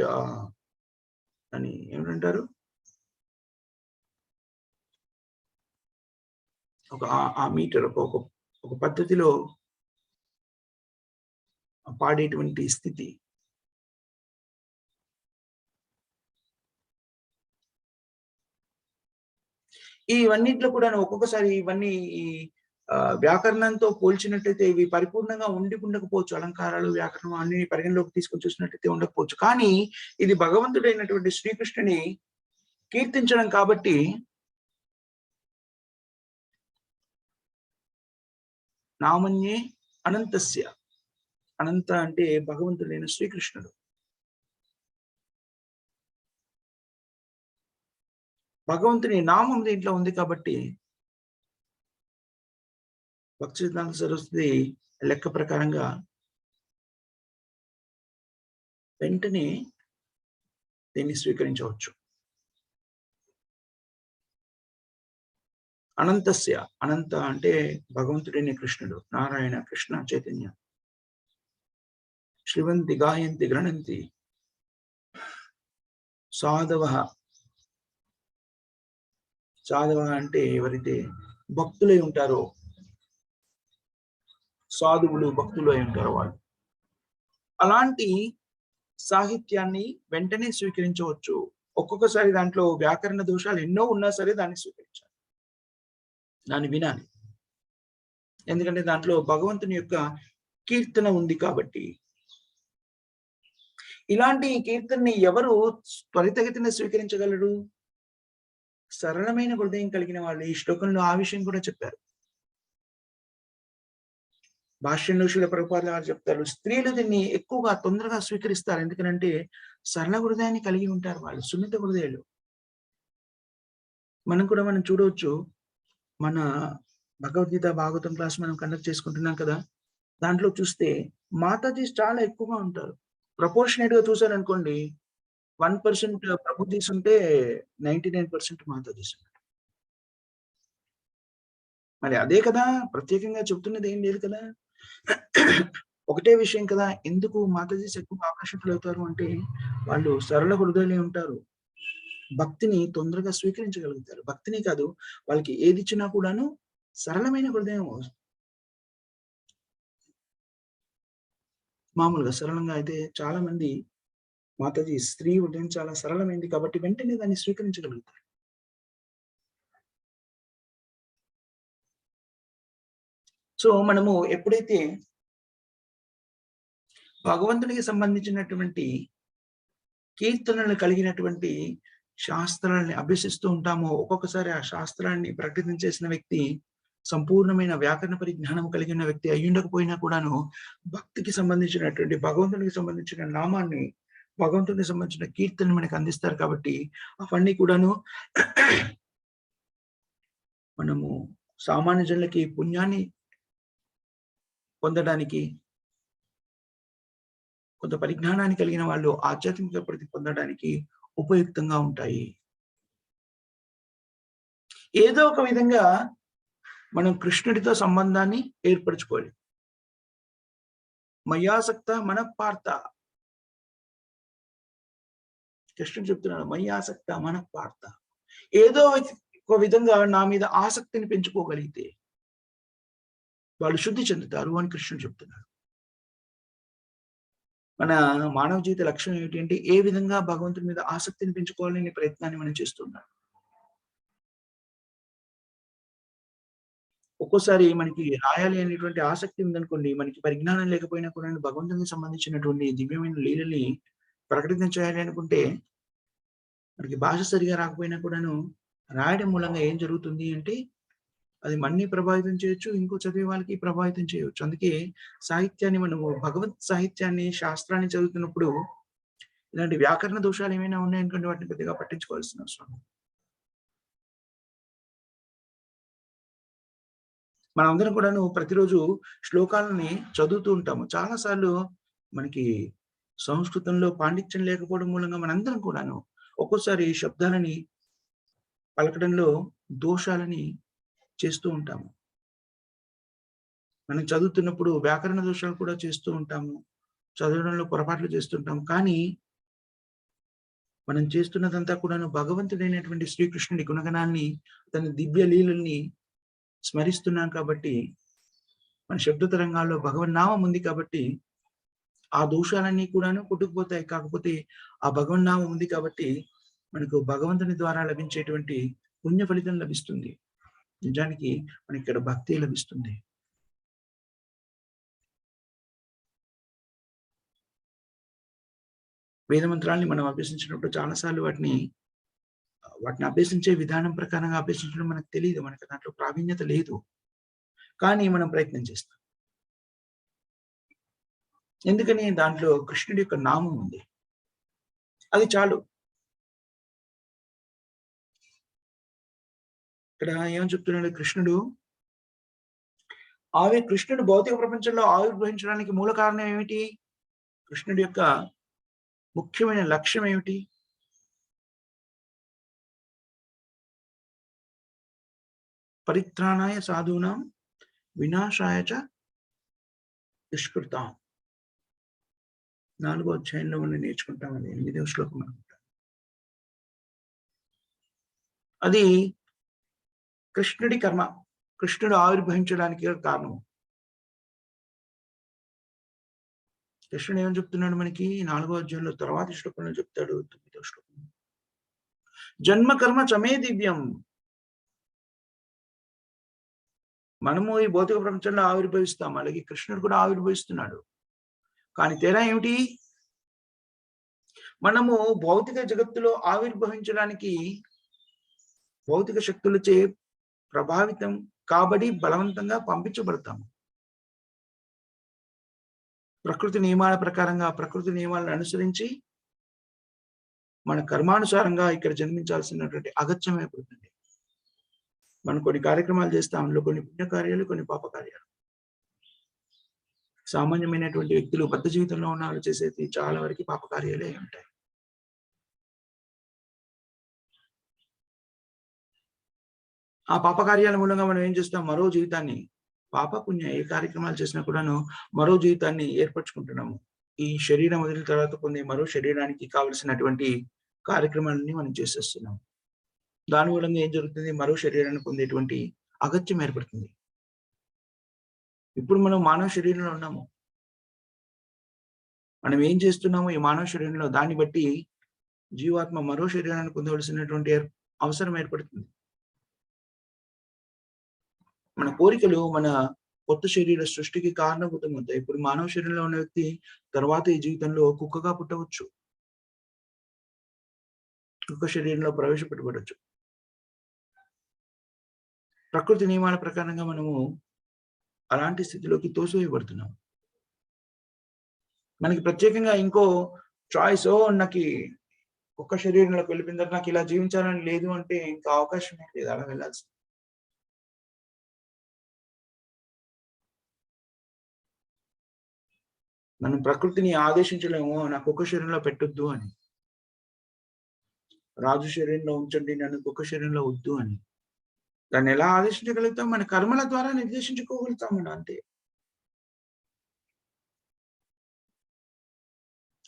A: అని ఏమంటారు, ఆ మీటర్ ఒక పద్ధతిలో పాడేటువంటి స్థితి. ఇవన్నిట్లో కూడా ఒక్కొక్కసారి ఇవన్నీ వ్యాకరణంతో పోల్చినట్టయితే ఇవి పరిపూర్ణంగా ఉండకపోవచ్చు. అలంకారాలు, వ్యాకరణం అన్ని పరిగణలోకి తీసుకొని చూసినట్టయితే ఉండకపోవచ్చు. కానీ ఇది భగవంతుడైనటువంటి శ్రీకృష్ణుని కీర్తించడం కాబట్టి నామన్యే అనంతస్య. అనంత అంటే భగవంతుడైన శ్రీకృష్ణుడు. భగవంతుని నామం దీంట్లో ఉంది కాబట్టి భక్తి సిద్ధాంత సరస్వతి లెక్క ప్రకారంగా వెంటనే దీన్ని స్వీకరించవచ్చు. అనంతస్య, అనంత అంటే భగవంతుడైన కృష్ణుడు, నారాయణ, కృష్ణ చైతన్య. శ్రీవంతి గాయంతి గృణంతి సాధవ. సాధవ అంటే ఎవరైతే భక్తులై ఉంటారో, సాధువులు భక్తులు అయి ఉంటారు వాళ్ళు. అలాంటి సాహిత్యాన్ని వెంటనే స్వీకరించవచ్చు. ఒక్కొక్కసారి దాంట్లో వ్యాకరణ దోషాలు ఎన్నో ఉన్నా సరే దాన్ని స్వీకరించాలి, దాన్ని వినాలి. ఎందుకంటే దాంట్లో భగవంతుని యొక్క కీర్తన ఉంది కాబట్టి. ఇలాంటి కీర్తనని ఎవరు త్వరితగతిన స్వీకరించగలరు? సరళమైన హృదయం కలిగిన వాళ్ళు. ఈ శ్లోకంలో ఆ విషయం కూడా చెప్పారు. భాష్యంలో శ్రీల ప్రభుపాదుల వారు చెప్తారు, స్త్రీలు దీన్ని ఎక్కువగా తొందరగా స్వీకరిస్తారు. ఎందుకంటే సరళ హృదయాన్ని కలిగి ఉంటారు వాళ్ళు, సున్నిత హృదయాలు. మనం చూడవచ్చు, మన భగవద్గీత భాగవతం క్లాస్ మనం కండక్ట్ చేసుకుంటున్నాం కదా, దాంట్లో చూస్తే మాతాజీ చాలా ఎక్కువగా ఉంటారు. ప్రపోర్షనేట్ గా చూసారనుకోండి, 1% ప్రభుజీస్ ఉంటే 99% మాతాజీస్ ఉన్నారు. మరి అదే కదా! ప్రత్యేకంగా చెప్తున్నది ఏం లేదు కదా! ఒకటే విషయం కదా! ఎందుకు మాతాజీస్ ఎక్కువ ఆకర్షితులవుతారు అంటే, వాళ్ళు సరళ హృదయులై ఉంటారు. భక్తిని తొందరగా స్వీకరించగలుగుతారు. భక్తిని కాదు, వాళ్ళకి ఏదిచ్చినా కూడాను సరళమైన హృదయం మామూలుగా సరళంగా అయితే చాలా మంది మాతాజీ స్త్రీ హృదయం చాలా సరళమైంది కాబట్టి వెంటనే దాన్ని స్వీకరించగలుగుతారు. సో, మనము ఎప్పుడైతే భగవంతునికి సంబంధించినటువంటి కీర్తనలు కలిగినటువంటి శాస్త్రాల్ని అభ్యసిస్తూ ఉంటామో, ఒక్కొక్కసారి ఆ శాస్త్రాన్ని ప్రకటించేసిన వ్యక్తి సంపూర్ణమైన వ్యాకరణ పరిజ్ఞానం కలిగిన వ్యక్తి అయ్యుండకపోయినా కూడాను, భక్తికి సంబంధించినటువంటి భగవంతునికి సంబంధించిన నామాన్ని, భగవంతునికి సంబంధించిన కీర్తనని మనకు అందిస్తారు కాబట్టి, అవన్నీ కూడాను మనము సామాన్య జనులకి పుణ్యాన్ని పొందడానికి, కొంత పరిజ్ఞానాన్ని కలిగిన వాళ్ళు ఆధ్యాత్మిక ప్రతి పొందడానికి ఉపయుక్తంగా ఉంటాయి. ఏదో ఒక విధంగా మనం కృష్ణుడితో సంబంధాన్ని ఏర్పరచుకోవాలి. మయ్యాసక్త మనఃపార్థ. కృష్ణుడు చెప్తున్నాడు, మయ్యాసక్త మనఃపార్థ. ఏదో ఒక విధంగా నా మీద ఆసక్తిని పెంచుకోగలిగితే వాళ్ళు శుద్ధి చెందుతారు అని కృష్ణుడు చెప్తున్నాడు. మన మానవ జీవిత లక్ష్యం ఏమిటి అంటే, ఏ విధంగా భగవంతుడి మీద ఆసక్తిని పెంచుకోవాలనే ప్రయత్నాన్ని మనం చేస్తున్నాం. ఒక్కోసారి మనకి రాయాలి అనేటువంటి ఆసక్తి ఉందనుకోండి, మనకి పరిజ్ఞానం లేకపోయినా కూడా భగవంతునికి సంబంధించినటువంటి దివ్యమైన లీలల్ని ప్రకటితం చేయాలి అనుకుంటే, మనకి భాష సరిగా రాకపోయినా కూడాను రాయడం మూలంగా ఏం జరుగుతుంది అంటే, అది మనని ప్రభావితం చేయొచ్చు, ఇంకో చదివే వాళ్ళకి ప్రభావితం చేయొచ్చు. అందుకే సాహిత్యాన్ని మనము భగవత్ సాహిత్యాన్ని, శాస్త్రాన్ని చదువుతున్నప్పుడు ఇలాంటి వ్యాకరణ దోషాలు ఏమైనా ఉన్నాయనుకోండి, వాటిని పెద్దగా పట్టించుకోవాల్సిన అవసరం లేదు. మనందరం కూడాను ప్రతిరోజు శ్లోకాలని చదువుతూ ఉంటాము. చాలా సార్లు మనకి సంస్కృతంలో పాండిత్యం లేకపోవడం మూలంగా మనందరం కూడాను ఒక్కోసారి శబ్దాలని పలకడంలో దోషాలని చేస్తూ ఉంటాము. మనం చదువుతున్నప్పుడు వ్యాకరణ దోషాలు కూడా చేస్తూ ఉంటాము. చదవడంలో పొరపాట్లు చేస్తుంటాం. కానీ మనం చేస్తున్నదంతా కూడాను భగవంతుడైనటువంటి శ్రీకృష్ణుడి గుణగణాన్ని, తన దివ్య లీలల్ని స్మరిస్తున్నాం కాబట్టి, మన శబ్ద తరంగాల్లో భగవన్నామం ఉంది కాబట్టి, ఆ దోషాలన్నీ కూడాను కొట్టుకుపోతాయి. కాకపోతే ఆ భగవన్నామం ఉంది కాబట్టి, మనకు భగవంతుని ద్వారా లభించేటువంటి పుణ్య ఫలితం లభిస్తుంది. నిజానికి మనకిక్కడ భక్తి లభిస్తుంది. వేద మంత్రాల్ని మనం అభ్యసించినప్పుడు చాలా సార్లు వాటిని అభ్యసించే విధానం ప్రకారంగా అభ్యసించడం మనకు తెలీదు. మనకు దాంట్లో ప్రావీణ్యత లేదు. కానీ మనం ప్రయత్నం చేస్తాం. ఎందుకని? దాంట్లో కృష్ణుడి యొక్క నామం ఉంది. అది చాలు. ఇక్కడ ఏమని చెప్తున్నాడు కృష్ణుడు? కృష్ణుడు భౌతిక ప్రపంచంలో ఆవిర్భవించడానికి మూల కారణం ఏమిటి? కృష్ణుడి యొక్క ముఖ్యమైన లక్ష్యం ఏమిటి? పరిత్రాణాయ సాధూనాం వినాశాయ చ దుష్కృతాం. 4వ అధ్యాయంలో మనం నేర్చుకుంటాం. అది 8వ శ్లోకం అనుకుంటా. అది కృష్ణుడి కర్మ. కృష్ణుడు ఆవిర్భవించడానికి కారణం. కృష్ణుడు ఏమని చెప్తున్నాడు మనకి 4వ అధ్యాయంలో తర్వాతి శ్లోకంలో చెప్తాడు. 9వ శ్లోకం. జన్మ కర్మ చమే దివ్యం. మనము ఈ భౌతిక ప్రపంచంలో ఆవిర్భవిస్తాం. అలాగే కృష్ణుడు కూడా ఆవిర్భవిస్తున్నాడు. కానీ తేడా ఏమిటి? మనము భౌతిక జగత్తులో ఆవిర్భవించడానికి భౌతిక శక్తులచే ప్రభావితం కాబడి బలవంతంగా పంపించబడతాము. ప్రకృతి నియమాల ప్రకారంగా, ప్రకృతి నియమాలను అనుసరించి మన కర్మానుసారంగా ఇక్కడ జన్మించాల్సినటువంటి అగత్యం ఏర్పడుతుంది. మనం కొన్ని కార్యక్రమాలు చేస్తాం. అందులో కొన్ని పుణ్య కార్యాలు, కొన్ని పాప కార్యాలు. సామాన్యమైనటువంటి వ్యక్తులు బద్ధ జీవితంలో ఉన్న వాళ్ళు చేసేది చాలా వరకు పాప కార్యాలే ఉంటాయి. ఆ పాప కార్యాల మూలంగా మనం ఏం చేస్తాం? మరో జీవితాన్ని, పాప పుణ్య ఏ కార్యక్రమాలు చేసినా కూడాను మరో జీవితాన్ని ఏర్పరచుకుంటున్నాము. ఈ శరీరం వదిలిన తర్వాత పొందే మరో శరీరానికి కావలసినటువంటి కార్యక్రమాలన్నీ మనం చేసేస్తున్నాం. దాని మూలంగా ఏం జరుగుతుంది? మరో శరీరాన్ని పొందేటువంటి అగత్యం ఏర్పడుతుంది. ఇప్పుడు మనం మానవ శరీరంలో ఉన్నాము. మనం ఏం చేస్తున్నామో ఈ మానవ శరీరంలో దాన్ని బట్టి జీవాత్మ మరో శరీరాన్ని పొందవలసినటువంటి అవసరం ఏర్పడుతుంది. మన కోరికలు మన కొత్త శరీర సృష్టికి కారణభూతమవుతాయి. ఇప్పుడు మానవ శరీరంలో ఉన్న వ్యక్తి తర్వాత ఈ జీవితంలో కుక్కగా పుట్టవచ్చు. కుక్క శరీరంలో ప్రవేశపెట్టబడొచ్చు. ప్రకృతి నియమాల ప్రకారంగా మనము అలాంటి స్థితిలోకి తోసివేయబడుతున్నాం. మనకి ప్రత్యేకంగా ఇంకో చాయిస్ నాకి కుక్క శరీరంలోకి వెళ్ళిపోయిన తర్వాత నాకు ఇలా జీవించాలని లేదు అంటే ఇంకా అవకాశమే లేదు అలా వెళ్ళాల్సింది. మనం ప్రకృతిని ఆదేశించలేము నా కుక్క శరీరంలో పెట్టొద్దు అని. రాజు శరీరంలో ఉంచండి నన్ను కుక్క శరీరంలో వద్దు అని. దాన్ని ఎలా ఆదేశించగలుగుతాం? మన కర్మల ద్వారా నిర్దేశించుకోగలుగుతాం మనం అంతే.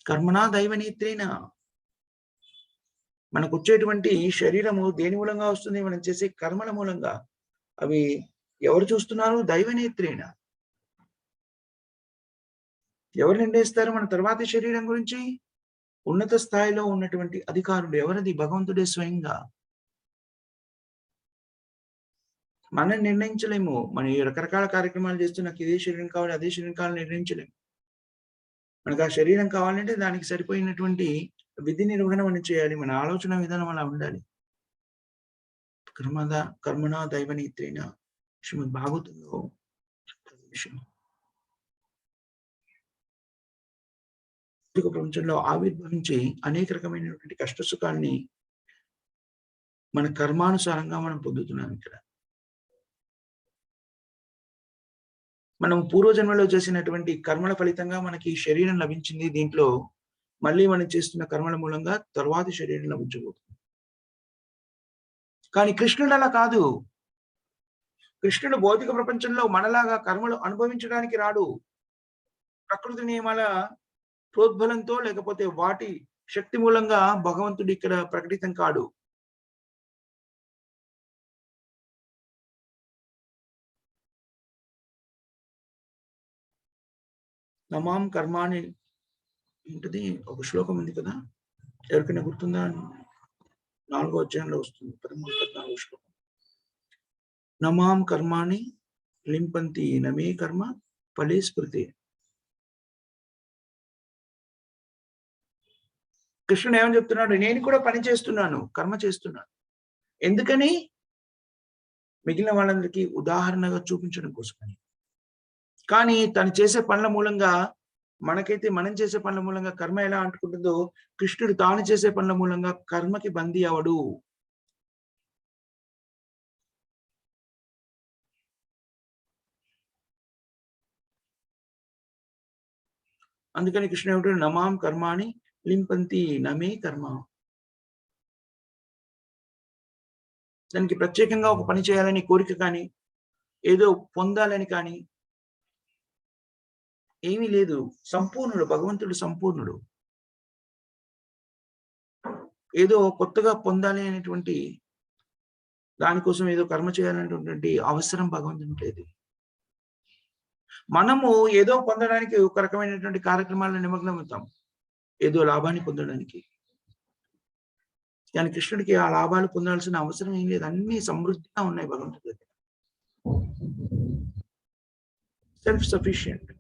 A: కర్మణా దైవనేత్రేణ. మనకొచ్చేటువంటి శరీరము దేని మూలంగా వస్తుంది? మనం చేసే కర్మల మూలంగా. అవి ఎవరు చూస్తున్నారు? దైవనేత్రేణ. ఎవరు నిర్ణయిస్తారు మన తర్వాతి శరీరం గురించి? ఉన్నత స్థాయిలో ఉన్నటువంటి అధికారుడు. ఎవరది? భగవంతుడే స్వయంగా. మనం నిర్ణయించలేము. మనం ఈ రకరకాల కార్యక్రమాలు చేస్తూ నాకు ఇదే శరీరం కావాలి, అదే శరీరం కావాలని నిర్ణయించలేము. మనకు ఆ శరీరం కావాలంటే దానికి సరిపోయినటువంటి విధి నిర్వహణ మనం చేయాలి. మన ఆలోచన విధానం అలా ఉండాలి. కర్మణ దైవనేత్రేణ శ్రీమద్ భాగవతంలో విషయం. ప్రపంచంలో ఆవిర్భవించి అనేక రకమైనటువంటి కష్ట సుఖాల్ని మన కర్మానుసారంగా మనం పొందుతున్నాం ఇక్కడ. మనం పూర్వజన్మలో చేసినటువంటి కర్మల ఫలితంగా మనకి శరీరం లభించింది. దీంట్లో మళ్ళీ మనం చేస్తున్న కర్మల మూలంగా తరువాతి శరీరం లభించబోతుంది. కానీ కృష్ణుడు అలా కాదు. కృష్ణుడు భౌతిక ప్రపంచంలో మనలాగా కర్మలు అనుభవించడానికి రాడు. ప్రకృతి నియమాల ప్రోద్బలంతో లేకపోతే వాటి శక్తి మూలంగా భగవంతుడు ఇక్కడ ప్రకటితం కాడు. నమాం కర్మాణి ఏంటిది? ఒక శ్లోకం ఉంది కదా, ఎవరికైనా గుర్తుందా? 4వ అధ్యాయంలో వస్తుంది. 13, 14 శ్లోకం. నమాం కర్మాణి లింపంతి నమే కర్మ ఫలే స్మృతే. కృష్ణుడు ఏమని చెప్తున్నాడు? నేను కూడా పని చేస్తున్నాను, కర్మ చేస్తున్నాను. ఎందుకని? మిగిలిన వాళ్ళందరికీ ఉదాహరణగా చూపించడం కోసమని. కానీ తను చేసే పనుల మూలంగా మనకైతే మనం చేసే పనుల మూలంగా కర్మ ఎలా అంటుకుంటుందో కృష్ణుడు తాను చేసే పనుల మూలంగా కర్మకి బందీ అవడు. అందుకని కృష్ణుడు ఏమంటాడు? నమాం కర్మాణి లింపంతి నమే కర్మ. దానికి ప్రత్యేకంగా ఒక పని చేయాలని కోరిక కానీ ఏదో పొందాలని కానీ ఏమీ లేదు. సంపూర్ణుడు భగవంతుడు, సంపూర్ణుడు. ఏదో కొత్తగా పొందాలి అనేటువంటి దానికోసం ఏదో కర్మ చేయాలనేటువంటి అవసరం భగవంతునికి లేదు. మనము ఏదో పొందడానికి ఒక రకమైనటువంటి కార్యక్రమాలను నిమగ్నం అవుతాం, ఏదో లాభాన్ని పొందడానికి. కానీ కృష్ణుడికి ఆ లాభాలు పొందాల్సిన అవసరం ఏం లేదు. అన్ని సమృద్ధిగా ఉన్నాయి భగవంతుడి దగ్గర. Self sufficient.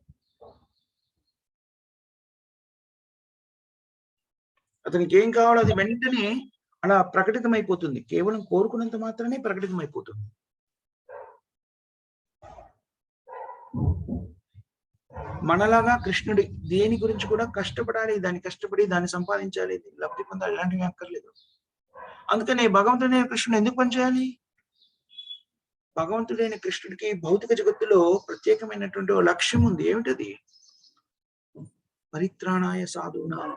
A: అతనికి ఏం కావాలో అది వెంటనే అలా ప్రకటితమైపోతుంది. కేవలం కోరుకున్నంత మాత్రమే ప్రకటితమైపోతుంది. మనలాగా కృష్ణుడి దేని గురించి కూడా కష్టపడాలి, దాన్ని కష్టపడి దాన్ని సంపాదించాలి, లబ్ధి పొందాలి, ఇలాంటివి అక్కర్లేదు. అందుకని భగవంతుడైన కృష్ణుడు ఎందుకు పనిచేయాలి? భగవంతుడైన కృష్ణుడికి భౌతిక జగత్తులో ప్రత్యేకమైనటువంటి ఓ లక్ష్యం ఉంది. ఏమిటది? పరిత్రాణాయ సాధూనాం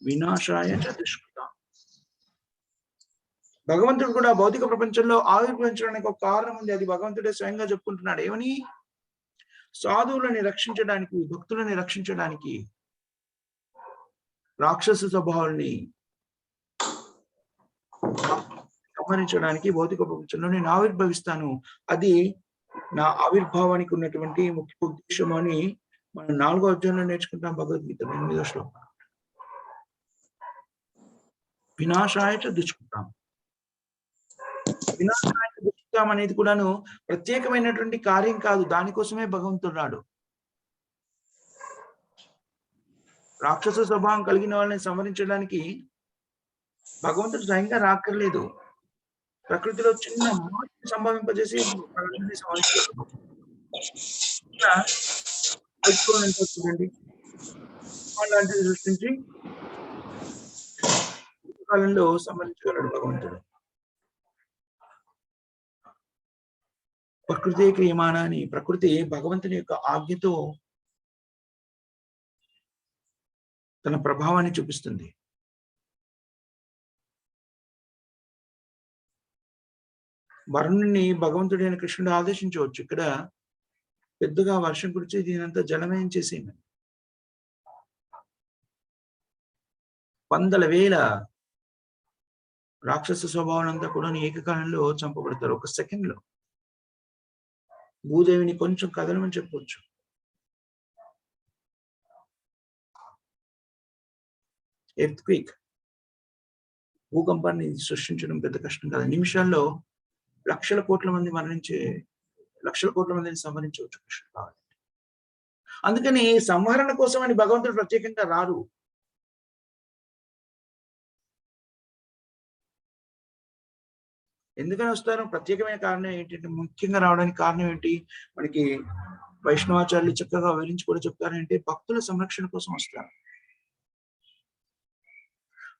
A: వినాశాయ చ దుష్కృతాం. భగవంతుడు కూడా భౌతిక ప్రపంచంలో ఆవిర్భవించడానికి ఒక కారణం ఉంది. అది భగవంతుడే స్వయంగా చెప్పుకుంటున్నాడు. ఏమని? సాధువులని రక్షించడానికి, భక్తులని రక్షించడానికి, రాక్షస స్వభావాల్ని సంహరించడానికి భౌతిక ప్రపంచంలో నేను ఆవిర్భవిస్తాను. అది నా ఆవిర్భావానికి ఉన్నటువంటి ముఖ్య ఉద్దేశం అని మనం 4వ అధ్యాయంలో నేర్చుకుంటాం భగవద్గీత 8వ శ్లోకం. వినాశాయ చ దుష్కృతాం. వినాశాయ చ దుష్కృతాం అనేది కూడాను ప్రత్యేకమైనటువంటి కార్యం కాదు. దానికోసమే భగవంతుడు రాడు. రాక్షస స్వభావం కలిగిన వాళ్ళని సంహరించడానికి భగవంతుడు స్వయంగా రాక్కర్లేదు. ప్రకృతిలో చిన్న మార్పుని సంభవింపజేసి ప్రకృతిని సంహరించాడు. చూడండి, లాంటిది సృష్టించి కాలంలో సంహరించగలడు భగవంతుడు. ప్రకృతి క్రియమాన అని ప్రకృతి భగవంతుని యొక్క ఆజ్ఞతో తన ప్రభావాన్ని చూపిస్తుంది. వరుణుని భగవంతుడైన కృష్ణుడు ఆదేశించవచ్చు. ఇక్కడ పెద్దగా వర్షం కురిచి దీనంతా జలమయం చేసేయండి. వందల వేల రాక్షస స్వభావం అంతా కూడా ఏకకాలంలో చంపబడతారు. ఒక సెకండ్ లో భూదేవిని కొంచెం కదలమని చెప్పవచ్చు. ఎర్త్క్వేక్, భూకంపాన్ని సృష్టించడం పెద్ద కష్టం కాదు. నిమిషాల్లో లక్షల కోట్ల మందిని సంహరించవచ్చు కృష్ణుడు కావాలి. అందుకని సంహరణ కోసం అని భగవంతుడు ప్రత్యేకంగా రారు. ఎందుకని వస్తారు? ప్రత్యేకమైన కారణం ఏంటంటే, ముఖ్యంగా రావడానికి కారణం ఏంటి? మనకి వైష్ణవాచార్యులు చక్కగా వివరించి కూడా చెప్తారంటే, భక్తుల సంరక్షణ కోసం వస్తారు.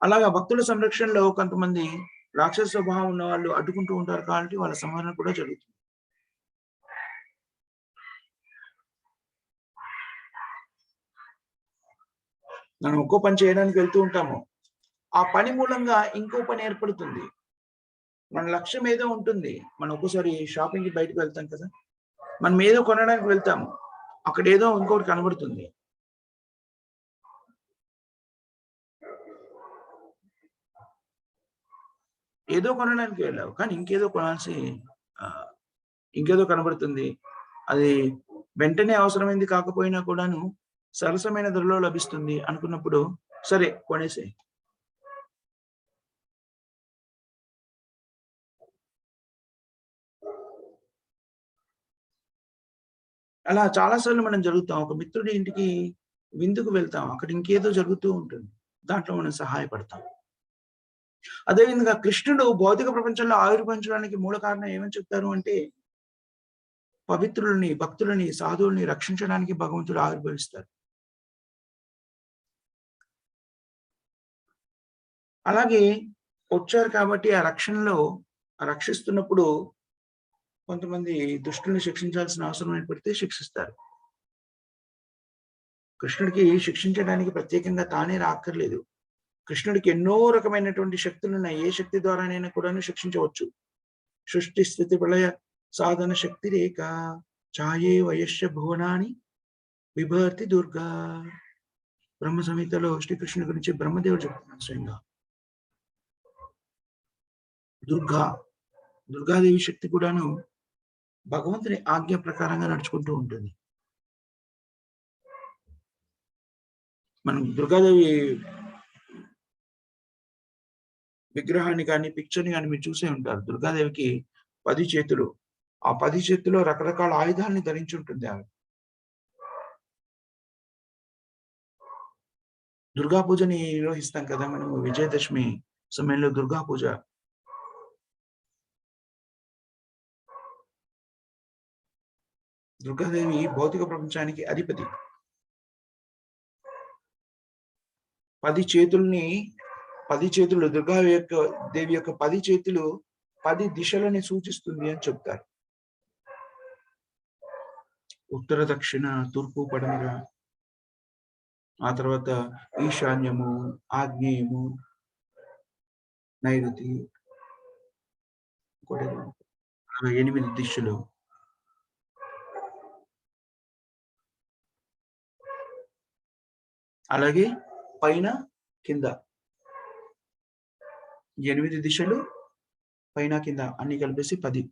A: అలాగా భక్తుల సంరక్షణలో కొంతమంది రాక్షస స్వభావం ఉన్న వాళ్ళు అడ్డుకుంటూ ఉంటారు కాబట్టి వాళ్ళ సంహరణ కూడా జరుగుతుంది. మనం ఒక్కో పని చేయడానికి వెళ్తూ ఉంటాము. ఆ పని మూలంగా ఇంకో పని ఏర్పడుతుంది. మన లక్ష్యం ఏదో ఉంటుంది. మనం ఒక్కోసారి షాపింగ్కి బయటకు వెళ్తాం కదా, మనం ఏదో కొనడానికి వెళ్తాము, అక్కడ ఏదో ఇంకోటి కనబడుతుంది. ఏదో కొనడానికి వెళ్ళావు, కానీ ఇంకేదో కనబడుతుంది. అది వెంటనే అవసరమైంది కాకపోయినా కూడాను సరసమైన ధరలో లభిస్తుంది అనుకున్నప్పుడు సరే కొనేసే. అలా చాలాసార్లు మనం జరుగుతాం. ఒక మిత్రుడి ఇంటికి విందుకు వెళ్తాం, అక్కడ ఇంకేదో జరుగుతూ ఉంటుంది, దాంట్లో మనం సహాయపడతాం. అదేవిధంగా కృష్ణుడు భౌతిక ప్రపంచంలో ఆవిర్భవించడానికి మూల కారణం ఏమని చెప్తారు అంటే, పవిత్రులని, భక్తులని, సాధువుల్ని రక్షించడానికి భగవంతుడు ఆవిర్భవిస్తారు. అలాగే వచ్చారు కాబట్టి ఆ రక్షణలో రక్షిస్తున్నప్పుడు కొంతమంది దుష్టుల్ని శిక్షించాల్సిన అవసరం ఏర్పడితే శిక్షిస్తారు. కృష్ణుడికి శిక్షించడానికి ప్రత్యేకంగా తానే రాక్కర్లేదు. కృష్ణుడికి ఎన్నో రకమైనటువంటి శక్తులు ఉన్నాయి. ఏ శక్తి ద్వారానైనా కూడా శిక్షించవచ్చు. సృష్టి స్థితి ప్రళయ సాధన శక్తి రేఖ ఛాయే వయస్య భువనాని విభర్తి దుర్గా. బ్రహ్మ సంహితలో శ్రీకృష్ణుడి గురించి బ్రహ్మదేవుడు చెప్తున్నాడు స్వయంగా. దుర్గాదేవి శక్తి కూడాను భగవంతుని ఆజ్ఞ ప్రకారంగా నడుచుకుంటూ ఉంటుంది. మనం దుర్గాదేవి విగ్రహాన్ని కానీ పిక్చర్ని కానీ మీరు చూసే ఉంటారు. దుర్గాదేవికి 10 చేతులు. ఆ 10 చేతుల్లో రకరకాల ఆయుధాలని ధరించి ఉంటుంది ఆమె. దుర్గా పూజని నిర్వహిస్తాం కదా మనము. విజయదశమి సమయంలో దుర్గా పూజ. దుర్గాదేవి భౌతిక ప్రపంచానికి అధిపతి. 10 చేతులు దేవి యొక్క 10 చేతులు 10 దిశలని సూచిస్తుంది అని చెప్తారు. ఉత్తర, దక్షిణ, తూర్పు, పడమర, ఆ తర్వాత ఈశాన్యము, ఆగ్నేయము, నైరుతి, ఇంకోటి 8 దిశలు. అలాగే పైన, కింద 8 దిశలు పైన, కింద అన్ని కలిపేసి 10.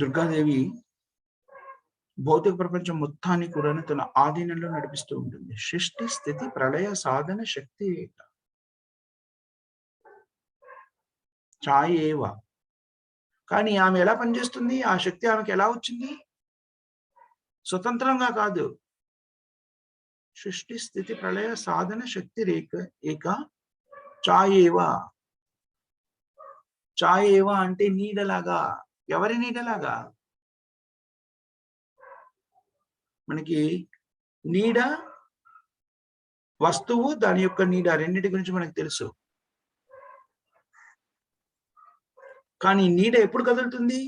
A: దుర్గాదేవి భౌతిక ప్రపంచం మొత్తాన్ని కూడా తన ఆధీనంలో నడిపిస్తూ ఉంటుంది. సృష్టి, స్థితి, ప్రళయ, సాధన శక్తి ఛాయేవ. కానీ ఆమె ఎలా పనిచేస్తుంది? ఆ శక్తి ఆమెకి ఎలా వచ్చింది? స్వతంత్రంగా కాదు. సృష్టి, స్థితి, ప్రళయ, సాధన శక్తి రేఖ ఏక ఛాయేవ. ఛాయేవ అంటే నీడలాగా. ఎవరి నీడలాగా? మనకి నీడ, వస్తువు, దాని యొక్క నీడ రెండింటి గురించి మనకు తెలుసు. కానీ నీడ ఎప్పుడు కదులుతుంది?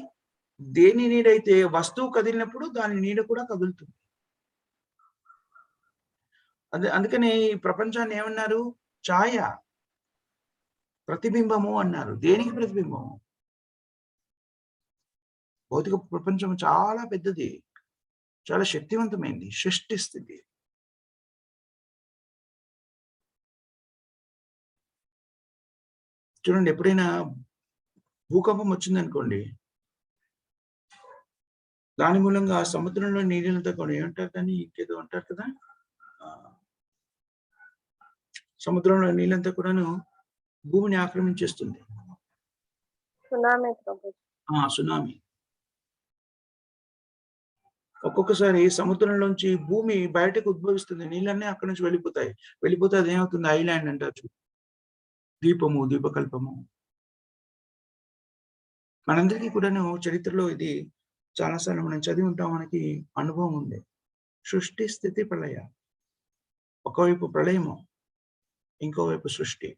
A: దేని నీడైతే వస్తువు కదిలినప్పుడు దాని నీడ కూడా కదులుతుంది. అందుకనే ఈ ప్రపంచాన్ని ఏమన్నారు? ఛాయ, ప్రతిబింబము అన్నారు. దేనికి ప్రతిబింబము? భౌతిక ప్రపంచం చాలా పెద్దది, చాలా శక్తివంతమైంది. సృష్టి, స్థితి. చూడండి, ఎప్పుడైనా భూకంపం వచ్చిందనుకోండి, దాని మూలంగా సముద్రంలో నీళ్ళంతా కూడా ఏమంటారు దాన్ని? ఇంకేదో అంటారు కదా. సముద్రంలో నీళ్ళంతా కూడాను భూమిని ఆక్రమించేస్తుంది. సునామీ. ఒక్కొక్కసారి సముద్రంలోంచి భూమి బయటకు ఉద్భవిస్తుంది. నీళ్ళన్నీ అక్కడి నుంచి వెళ్ళిపోతాయి. వెళ్ళిపోతే అదేమవుతుంది? ఐలాండ్ అంటారు. ద్వీపము, ద్వీపకల్పము. మనందరికీ కూడాను చరిత్రలో ఇది చాలాసార్లు మనం చదివి ఉంటాం. మనకి అనుభవం ఉంది. సృష్టి, స్థితి, ప్రళయ. ఒకవైపు ప్రళయము, ఇంకోవైపు సృష్టి.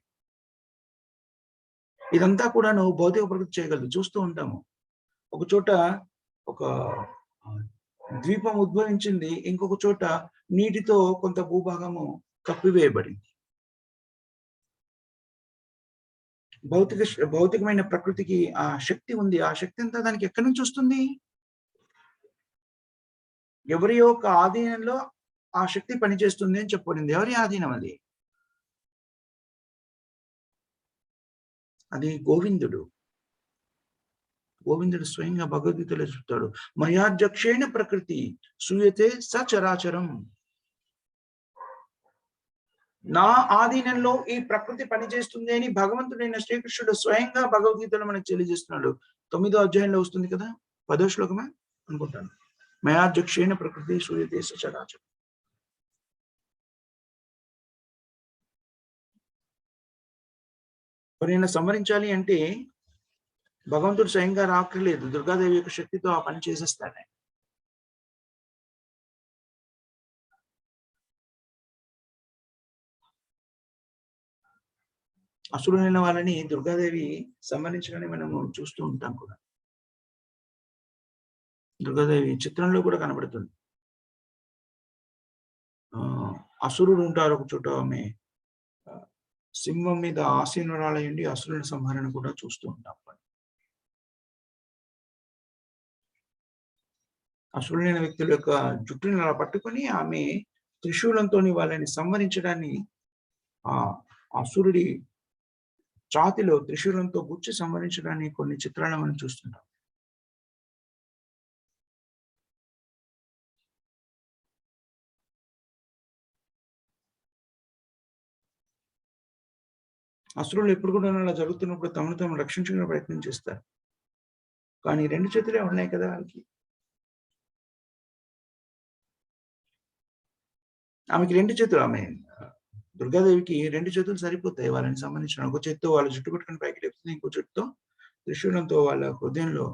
A: ఇదంతా కూడాను భౌతిక ప్రకృతి చేయగలదు. చూస్తూ ఉంటాము. ఒక చోట ఒక ద్వీపం ఉద్భవించింది, ఇంకొక చోట నీటితో కొంత భూభాగము కప్పివేయబడింది. భౌతికమైన ప్రకృతికి ఆ శక్తి ఉంది. ఆ శక్తి అంతా దానికి ఎక్కడి నుంచి వస్తుంది? ఎవరి యొక్క ఆధీనంలో ఆ శక్తి పనిచేస్తుంది అని చెప్పబడింది. ఎవరి ఆధీనం అది? అది గోవిందుడు. గోవిందుడు స్వయంగా భగవద్గీతలో చెప్తాడు, మయాధ్యక్షేణ ప్రకృతి సూయతే సచరాచరం. నా ఆధీనంలో ఈ ప్రకృతి పనిచేస్తుంది అని భగవంతుడైన శ్రీకృష్ణుడు స్వయంగా భగవద్గీతలో మనకు తెలియజేస్తున్నాడు. 9వ అధ్యాయంలో వస్తుంది కదా, 10వ శ్లోకమే అనుకుంటాను. మయాధ్యక్షేణ ప్రకృతి సూయతే సచరాచరం. ఎవరైనా సంహరించాలి అంటే భగవంతుడు స్వయంగా రాక్కర్లేదు. దుర్గాదేవి యొక్క శక్తితో ఆ పని చేసేస్తానే. అసురులైన వాళ్ళని దుర్గాదేవి సంహరించగానే మనము చూస్తూ ఉంటాం కూడా. దుర్గాదేవి చిత్రంలో కూడా కనబడుతుంది. అసురుడు ఉంటారు ఒక చోట. ఆమె సింహం మీద ఆసీనురాలయ్యుండి అసురుల సంహరణ కూడా చూస్తూ ఉంటాం. అసురులైన వ్యక్తుల యొక్క జుట్టుని అలా పట్టుకొని ఆమె త్రిశూలంతో వాళ్ళని సంహరించడాన్ని, ఆ అసురుడి ఛాతిలో త్రిశూలంతో గుచ్చి సంహరించడాన్ని కొన్ని చిత్రాలను మనం చూస్తుంటాం. అసురులు ఎప్పుడు కూడా అలా జరుగుతున్నప్పుడు తమను తాము రక్షించుకునే ప్రయత్నం చేస్తారు. కానీ 2 చేతులే ఉన్నాయి కదా వాళ్ళకి. ఆమెకి 2 చేతులు. ఆమె దుర్గాదేవికి 2 చేతులు సరిపోతాయి వాళ్ళని సంబంధించిన. ఒక చేత్తో వాళ్ళ జుట్టు పట్టుకొని పైకి లేపుతుంది, ఇంకో చేత్తో త్రిశూలంతో వాళ్ళ హృదయంలో,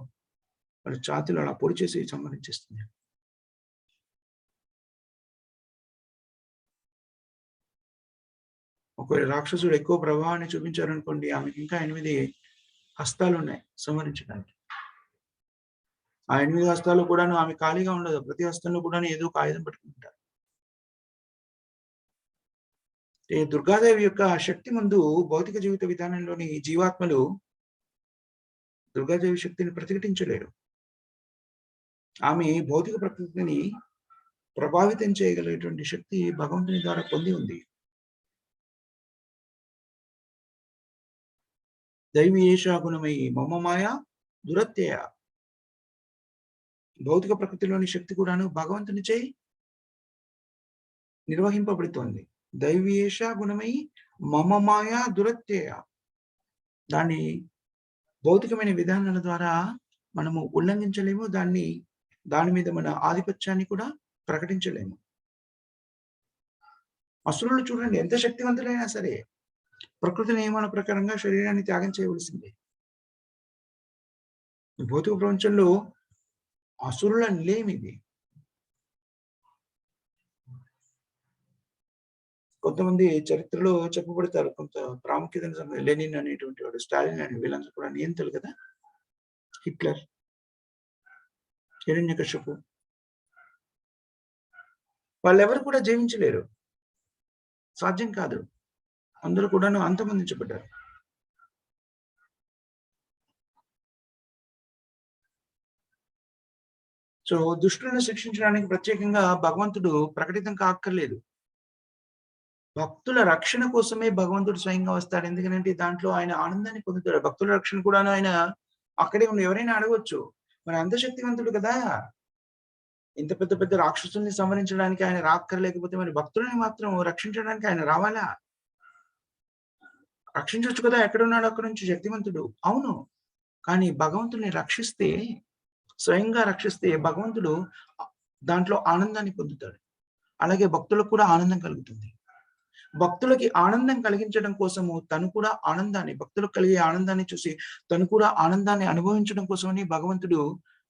A: వాళ్ళ ఛాతిలో అలా పొడి చేసి సంహరించేస్తుంది. ఒకవేళ రాక్షసుడు ఎక్కువ ప్రభావాన్ని చూపించారనుకోండి, ఆమెకి ఇంకా 8 హస్తాలు ఉన్నాయి సంహరించడానికి. ఆ 8 హస్తాలు కూడాను ఆమె ఖాళీగా ఉండదు. ప్రతి హస్తంలో కూడా ఏదో ఒక ఆయుధం పట్టుకుంటారు. ఈ దుర్గాదేవి యొక్క శక్తి ముందు భౌతిక జీవిత విధానంలోని జీవాత్మలు దుర్గాదేవి శక్తిని ప్రతిఘటించలేరు. ఆమె భౌతిక ప్రకృతిని ప్రభావితం చేయగలిగేటువంటి శక్తి భగవంతుని ద్వారా పొంది ఉంది. దైవీ ఏషా గుణమయి మమ మాయ దురత్యయ. భౌతిక ప్రకృతిలోని శక్తి కూడాను భగవంతుని చేయి నిర్వహింపబడుతోంది. దైవీ ఏషా గుణమయి మమ మాయ దురత్యయ. దాన్ని భౌతికమైన విధానాల ద్వారా మనము ఉల్లంఘించలేము. దాని మీద మన ఆధిపత్యాన్ని కూడా ప్రకటించలేము. అసురులు చూడండి, ఎంత శక్తివంతులైనా సరే ప్రకృతి నియమాల ప్రకారంగా శరీరాన్ని త్యాగం చేయవలసిందే. భౌతిక ప్రపంచంలో అసురుల నిలయమిది. కొంతమంది చరిత్రలో చెప్పబడతారు, కొంత ప్రాముఖ్యత. లెనిన్ అనేటువంటి వాడు, స్టాలిన్ అనే వీళ్ళందరూ కూడా నియంతలు కదా. హిట్లర్, హిరణ్యకశిపు, వాళ్ళెవరు కూడా జీవించలేరు, సాధ్యం కాదు. అందరూ కూడాను అంతమొందించబడ్డారు. సో దుష్టులను శిక్షించడానికి ప్రత్యేకంగా భగవంతుడు ప్రకటితం కాక్కర్లేదు. భక్తుల రక్షణ కోసమే భగవంతుడు స్వయంగా వస్తాడు. ఎందుకంటే దాంట్లో ఆయన ఆనందాన్ని పొందుతాడు. భక్తుల రక్షణ కూడా ఆయన అక్కడే ఉండి ఎవరైనా అడగవచ్చు, మరి అంత శక్తివంతుడు కదా, ఇంత పెద్ద పెద్ద రాక్షసుల్ని సంహరించడానికి ఆయన రాక్కర్లేకపోతే మరి భక్తులని మాత్రం రక్షించడానికి ఆయన రావాలా? రక్షించవచ్చు కదా, ఎక్కడున్నాడు అక్కడ నుంచి శక్తివంతుడు. అవును, కానీ భగవంతుని రక్షిస్తే, స్వయంగా రక్షిస్తే భగవంతుడు దాంట్లో ఆనందాన్ని పొందుతాడు. అలాగే భక్తులకు కూడా ఆనందం కలుగుతుంది. భక్తులకి ఆనందం కలిగించడం కోసము తను కూడా ఆనందాన్ని, భక్తులకు కలిగే ఆనందాన్ని చూసి తను కూడా ఆనందాన్ని అనుభవించడం కోసమని భగవంతుడు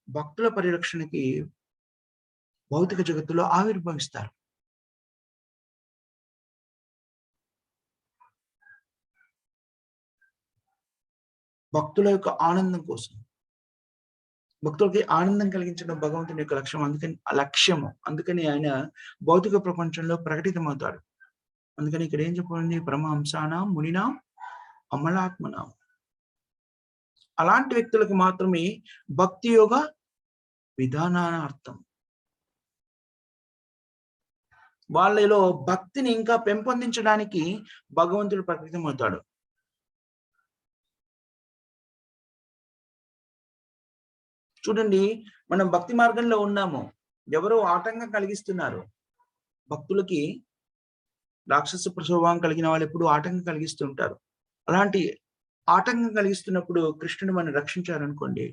A: భక్తుల పరిరక్షణకి భౌతిక జగత్తులో ఆవిర్భవిస్తారు. భక్తుల యొక్క ఆనందం కోసం, భక్తులకి ఆనందం కలిగించడం భగవంతుని యొక్క లక్ష్యము. అందుకని ఆయన భౌతిక ప్రపంచంలో ప్రకటితమవుతాడు. అందుకని ఇక్కడ ఏం చెప్పండి, పరమహంసానాం మునినాం అమలాత్మనాం. అలాంటి వ్యక్తులకు మాత్రమే భక్తి యోగ విధానార్థం, వాళ్ళలో భక్తిని ఇంకా పెంపొందించడానికి భగవంతుడు ప్రకటితమవుతాడు. చూడండి, మనం భక్తి మార్గంలో ఉన్నాము, ఎవరో ఆటంకం కలిగిస్తున్నారు. భక్తులకి రాక్షస స్వభావం కలిగిన వాళ్ళు ఎప్పుడు ఆటంకం కలిగిస్తూ ఉంటారు. అలాంటి ఆటంకం కలిగిస్తున్నప్పుడు కృష్ణుడు మనం రక్షించారనుకోండి,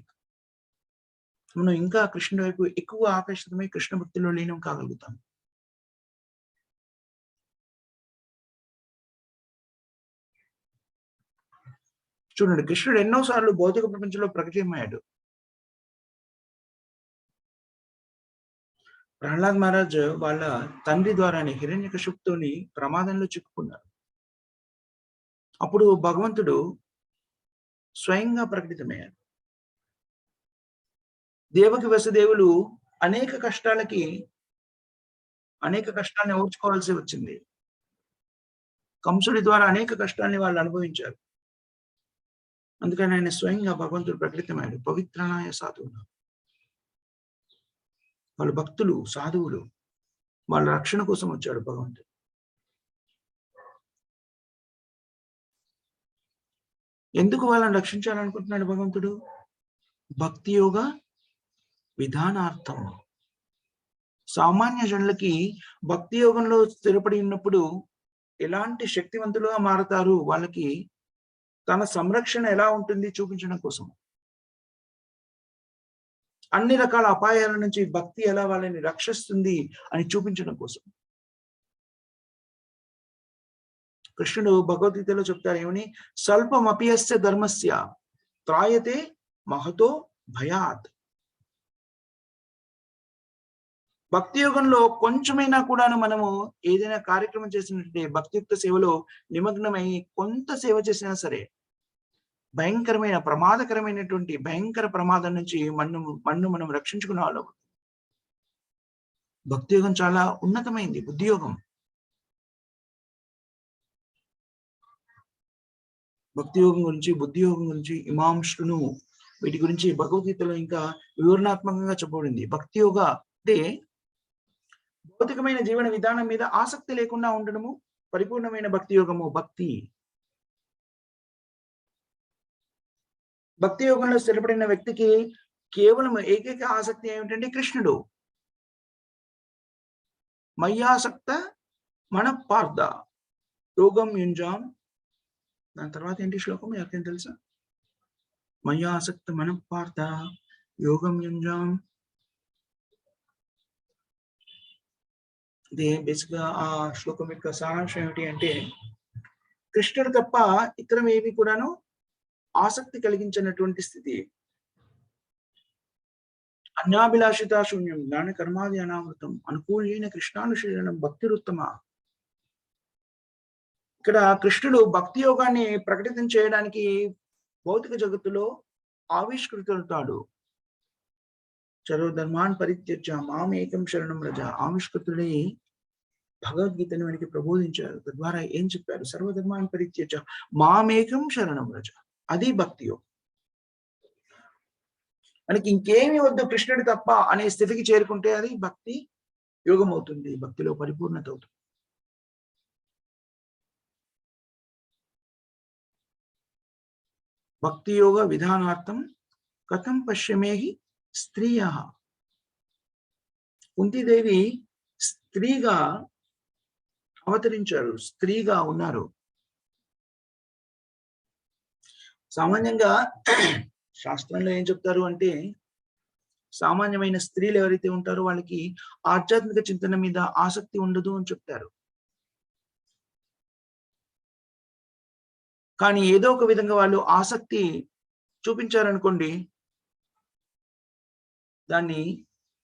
A: మనం ఇంకా కృష్ణుడి వైపు ఎక్కువ ఆకర్షితమై కృష్ణ భక్తిలో లీనం కాగలుగుతాం. చూడండి, కృష్ణుడు ఎన్నోసార్లు భౌతిక ప్రపంచంలో ప్రకటమయ్యాడు. ప్రహ్లాద్ మహారాజ్ వాళ్ళ తండ్రి ద్వారానే హిరణ్యకశిపుతోని ప్రమాదంలో చిక్కుకున్నారు. అప్పుడు భగవంతుడు స్వయంగా ప్రకటితమయ్యారు. దేవకి వసుదేవులు అనేక కష్టాన్ని ఓర్చుకోవాల్సి వచ్చింది. కంసుడి ద్వారా అనేక కష్టాన్ని వాళ్ళు అనుభవించారు. అందుకని ఆయన స్వయంగా భగవంతుడు ప్రకటితమయ్యాడు. పవిత్రనాయ సాధువులు, వాళ్ళు భక్తులు, సాధువులు, వాళ్ళ రక్షణ కోసం వచ్చాడు భగవంతుడు. ఎందుకు వాళ్ళని రక్షించాలనుకుంటున్నాడు భగవంతుడు? భక్తి యోగ విధానార్థం. సామాన్య జనులకి భక్తి యోగంలో స్థిరపడి ఉన్నప్పుడు ఎలాంటి శక్తివంతులుగా మారతారు, వాళ్ళకి తన సంరక్షణ ఎలా ఉంటుంది చూపించడం కోసం. అన్ని రకాల అపాయాల నుంచి భక్తి ఎలా వాళ్ళని రక్షిస్తుంది అని చూపించడం కోసం. కృష్ణుడు భగవద్గీతలో చెప్తారు ఏమని, స్వల్పమప్యస్య ధర్మస్య త్రాయతే మహతో భయాత్. భక్తి యోగంలో కొంచెమైనా కూడాను మనము ఏదైనా కార్యక్రమం చేసినట్టే భక్తియుక్త సేవలో నిమగ్నమై కొంత సేవ చేసినా సరే భయంకర ప్రమాదం నుంచి మనం రక్షించుకునే వాళ్ళం. భక్తి యోగం చాలా ఉన్నతమైంది, బుద్ధి యోగం. భక్తి యోగం గురించి, బుద్ధి యోగం గురించి, ఇమాంష్ను వీటి గురించి భగవద్గీతలో ఇంకా వివరణాత్మకంగా చెప్పబడింది. భక్తి యోగ అంటే భౌతికమైన జీవన విధానం మీద ఆసక్తి లేకుండా ఉండడము పరిపూర్ణమైన భక్తి యోగము. భక్తి యోగంలో స్థిరపడిన వ్యక్తికి కేవలం ఏకైక ఆసక్తి ఏమిటంటే కృష్ణుడు. మయ్యాసక్త మనఃపార్థ యోగం యుంజాం. దాని తర్వాత ఏంటి శ్లోకం ఎవరికైనా తెలుసా? మయ్యాసక్త మనఃపార్థ యోగం యుంజాం. ఇది బేసిక్ గా ఆ శ్లోకం యొక్క సారాంశం ఏమిటి అంటే కృష్ణుడు తప్ప ఇతరం ఏవి కూడాను ఆసక్తి కలిగించినటువంటి స్థితి. అన్యాభిలాషిత శూన్యం జ్ఞాన కర్మాది అనావృతం అనుకూలైన కృష్ణానుశీలనం భక్తిరుత్తమ. ఇక్కడ కృష్ణుడు భక్తి యోగాన్ని ప్రకటితం చేయడానికి భౌతిక జగత్తులో ఆవిష్కృతుడవుతాడు. సర్వధర్మాన్ పరిత్యజ్య మాం ఏకం శరణం రజ. ఆవిష్కృతుడై భగవద్గీతను మనకి ప్రబోధించారు. తద్వారా ఏం చెప్పారు? సర్వధర్మాన్ పరిత్యజ్య మామేకం శరణం రజ. అది భక్తి యోగం. మనకి ఇంకేమి వద్దు కృష్ణుడు తప్ప అనే స్థితికి చేరుకుంటే అది భక్తి యోగం అవుతుంది. భక్తిలో పరిపూర్ణత అవుతుంది. భక్తి యోగ విధానార్థం కథం పశ్యమేహి స్త్రీయ. కుంతీదేవి స్త్రీగా అవతరించారు, స్త్రీగా ఉన్నారు. సామాన్యంగా శాస్త్రంలో ఏం చెప్తారు అంటే సామాన్యమైన స్త్రీలు ఎవరైతే ఉంటారో వాళ్ళకి ఆధ్యాత్మిక చింతన మీద ఆసక్తి ఉండదు అని చెప్తారు. కానీ ఏదో ఒక విధంగా వాళ్ళు ఆసక్తి చూపించారనుకోండి, దాన్ని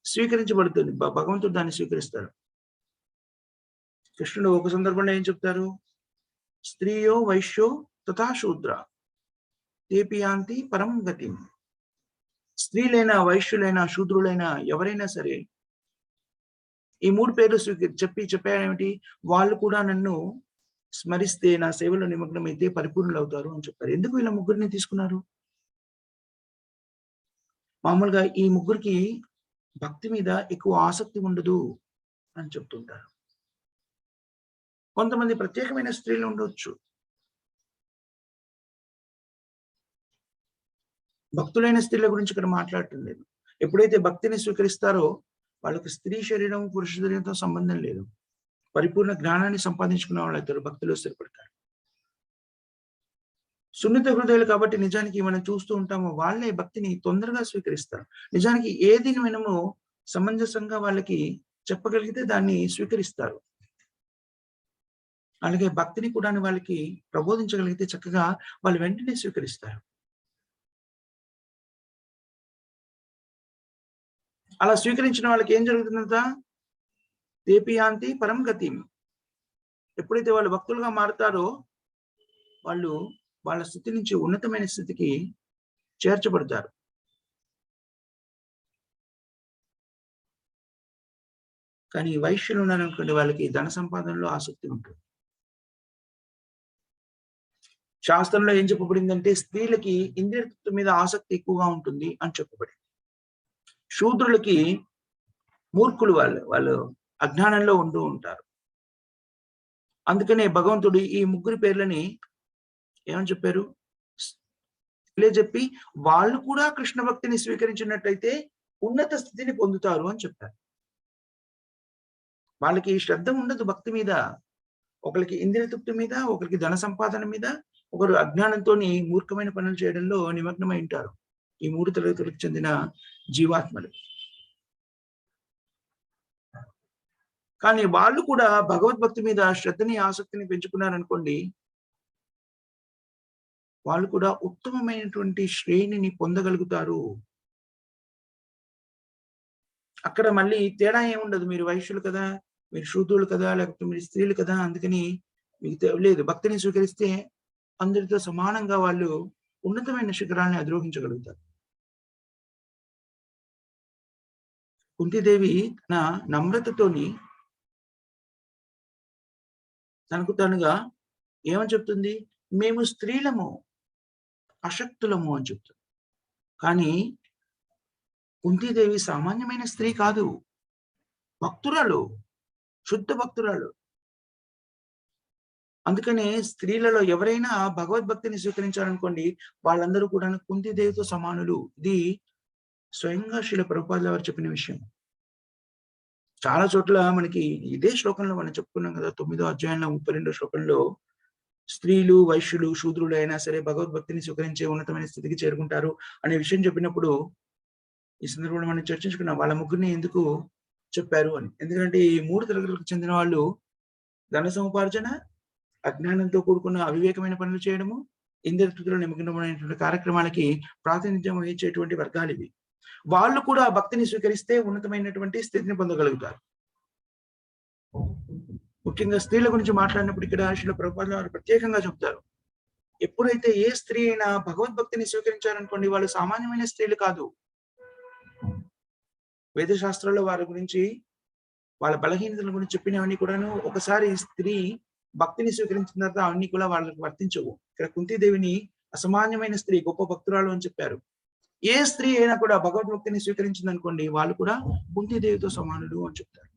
A: స్వీకరించబడుతుంది. భగవంతుడు దాన్ని స్వీకరిస్తాడు. కృష్ణుడు ఒక సందర్భంలో ఏం చెప్తారు? స్త్రీయో వైశ్యో తథా శూద్ర తేపియాంతి పరం గతిం. స్త్రీలైనా, వైశ్యులైనా, శూద్రులైనా ఎవరైనా సరే ఈ మూడు పేర్లు చెప్పారేమిటి? వాళ్ళు కూడా నన్ను స్మరిస్తే, నా సేవలో నిమగ్నమైతే పరిపూర్ణులు అవుతారు అని చెప్పారు. ఎందుకు ఇలా ముగ్గురిని తీసుకున్నారు? మామూలుగా ఈ ముగ్గురికి భక్తి మీద ఎక్కువ ఆసక్తి ఉండదు అని చెప్తుంటారు. కొంతమంది ప్రత్యేకమైన స్త్రీలు ఉండవచ్చు. భక్తులైన స్త్రీల గురించి ఇక్కడ మాట్లాడటం లేదు. ఎప్పుడైతే భక్తిని స్వీకరిస్తారో వాళ్ళకి స్త్రీ శరీరం, పురుష శరీరంతో సంబంధం లేదు. పరిపూర్ణ జ్ఞానాన్ని సంపాదించుకున్న వాళ్ళు అవుతారు, భక్తిలో స్థిరపడతారు. సున్నిత హృదయాలు కాబట్టి నిజానికి మనం చూస్తూ ఉంటాము, వాళ్ళే భక్తిని తొందరగా స్వీకరిస్తారు. నిజానికి ఏది మనము సమంజసంగా వాళ్ళకి చెప్పగలిగితే దాన్ని స్వీకరిస్తారు. అలాగే భక్తిని కూడా వాళ్ళకి ప్రబోధించగలిగితే చక్కగా వాళ్ళు వెంటనే స్వీకరిస్తారు. అలా స్వీకరించిన వాళ్ళకి ఏం జరుగుతుందంట? తేపియాంతి పరం గతిం. ఎప్పుడైతే వాళ్ళు భక్తులుగా మారుతారో వాళ్ళు వాళ్ళ స్థితి నుంచి ఉన్నతమైన స్థితికి చేర్చబడతారు. కానీ వైశ్యులు ఉన్నారనుకోండి, వాళ్ళకి ధన సంపాదనలో ఆసక్తి ఉంటుంది. శాస్త్రంలో ఏం చెప్పబడిందంటే స్త్రీలకి ఇంద్రియ తృప్తి మీద ఆసక్తి ఎక్కువగా ఉంటుంది అని చెప్పబడింది. శూద్రులకి మూర్ఖులు, వాళ్ళు అజ్ఞానంలో ఉంటూ ఉంటారు. అందుకనే భగవంతుడు ఈ ముగ్గురి పేర్లని ఏమని చెప్పారు? చెప్పి వాళ్ళు కూడా కృష్ణ భక్తిని స్వీకరించినట్టయితే ఉన్నత స్థితిని పొందుతారు అని చెప్పారు. వాళ్ళకి శ్రద్ధ ఉండదు భక్తి మీద. ఒకరికి ఇంద్రియ తృప్తి మీద, ఒకరికి ధన సంపాదన మీద, ఒకరు అజ్ఞానంతో మూర్ఖమైన పనులు చేయడంలో నిమగ్నమై ఉంటారు. ఈ మూడు తరగతులకు చెందిన జీవాత్మలు. కానీ వాళ్ళు కూడా భగవద్భక్తి మీద శ్రద్ధని, ఆసక్తిని పెంచుకున్నారనుకోండి, వాళ్ళు కూడా ఉత్తమమైనటువంటి శ్రేణిని పొందగలుగుతారు. అక్కడ మళ్ళీ తేడా ఏముండదు. మీరు వైశ్యులు కదా, మీరు శూద్రులు కదా, లేకపోతే మీరు స్త్రీలు కదా, అందుకని మీకు లేదు. భక్తిని స్వీకరిస్తే అందరితో సమానంగా వాళ్ళు ఉన్నతమైన శిఖరాన్ని అధిరోహించగలుగుతారు. కుంతీదేవి తన నమ్రతతోని తనకు తనుగా ఏమని చెప్తుంది? మేము స్త్రీలము, అశక్తులము అని చెప్తుంది. కానీ కుంతీదేవి సామాన్యమైన స్త్రీ కాదు. భక్తురాలు, శుద్ధ భక్తురాలు. అందుకనే స్త్రీలలో ఎవరైనా భగవద్భక్తిని స్వీకరించారనుకోండి, వాళ్ళందరూ కూడా కుంతీదేవితో సమానులు. ఇది స్వయంగా శ్రీల ప్రభుపాదుల వారు చెప్పిన విషయం. చాలా చోట్ల మనకి ఇదే శ్లోకంలో మనం చెప్పుకున్నాం కదా, 9వ అధ్యాయంలో 32వ శ్లోకంలో స్త్రీలు, వైశ్యులు, శూద్రులు అయినా సరే భగవద్భక్తిని స్వీకరించే ఉన్నతమైన స్థితికి చేరుకుంటారు అనే విషయం చెప్పినప్పుడు, ఈ సందర్భంలో మనం చర్చించుకున్నాం వాళ్ళ ముగ్గురిని ఎందుకు చెప్పారు అని. ఎందుకంటే ఈ 3 తరగతులకు చెందిన వాళ్ళు ధన సముపార్జన, అజ్ఞానంతో కూడుకున్న అవివేకమైన పనులు చేయడము, ఇంద్రియతృప్తిలో నిమగ్నమైనటువంటి కార్యక్రమాలకి ప్రాతినిధ్యం వహించేటువంటి వర్గాలు ఇవి. వాళ్ళు కూడా భక్తిని స్వీకరిస్తే ఉన్నతమైనటువంటి స్థితిని పొందగలుగుతారు. ముఖ్యంగా స్త్రీల గురించి మాట్లాడినప్పుడు ఇక్కడ శ్రీల ప్రభుపాదుల వారు ప్రత్యేకంగా చెప్తారు. ఎప్పుడైతే ఏ స్త్రీ అయినా భగవద్భక్తిని స్వీకరించారనుకోండి, వాళ్ళు సామాన్యమైన స్త్రీలు కాదు. వేద శాస్త్రాల్లో వారి గురించి, వాళ్ళ బలహీనతల గురించి చెప్పినవన్నీ కూడాను ఒకసారి స్త్రీ భక్తిని స్వీకరించిన తర్వాత అవన్నీ కూడా వాళ్ళకి వర్తించవు. ఇక్కడ కుంతీదేవిని అసామాన్యమైన స్త్రీ, గొప్ప భక్తురాలు అని చెప్పారు. ఏ స్త్రీ అయినా కూడా భగవద్భక్తిని స్వీకరించింది అనుకోండి, వాళ్ళు కూడా కుంతీదేవితో సమానులు అని చెప్తారు.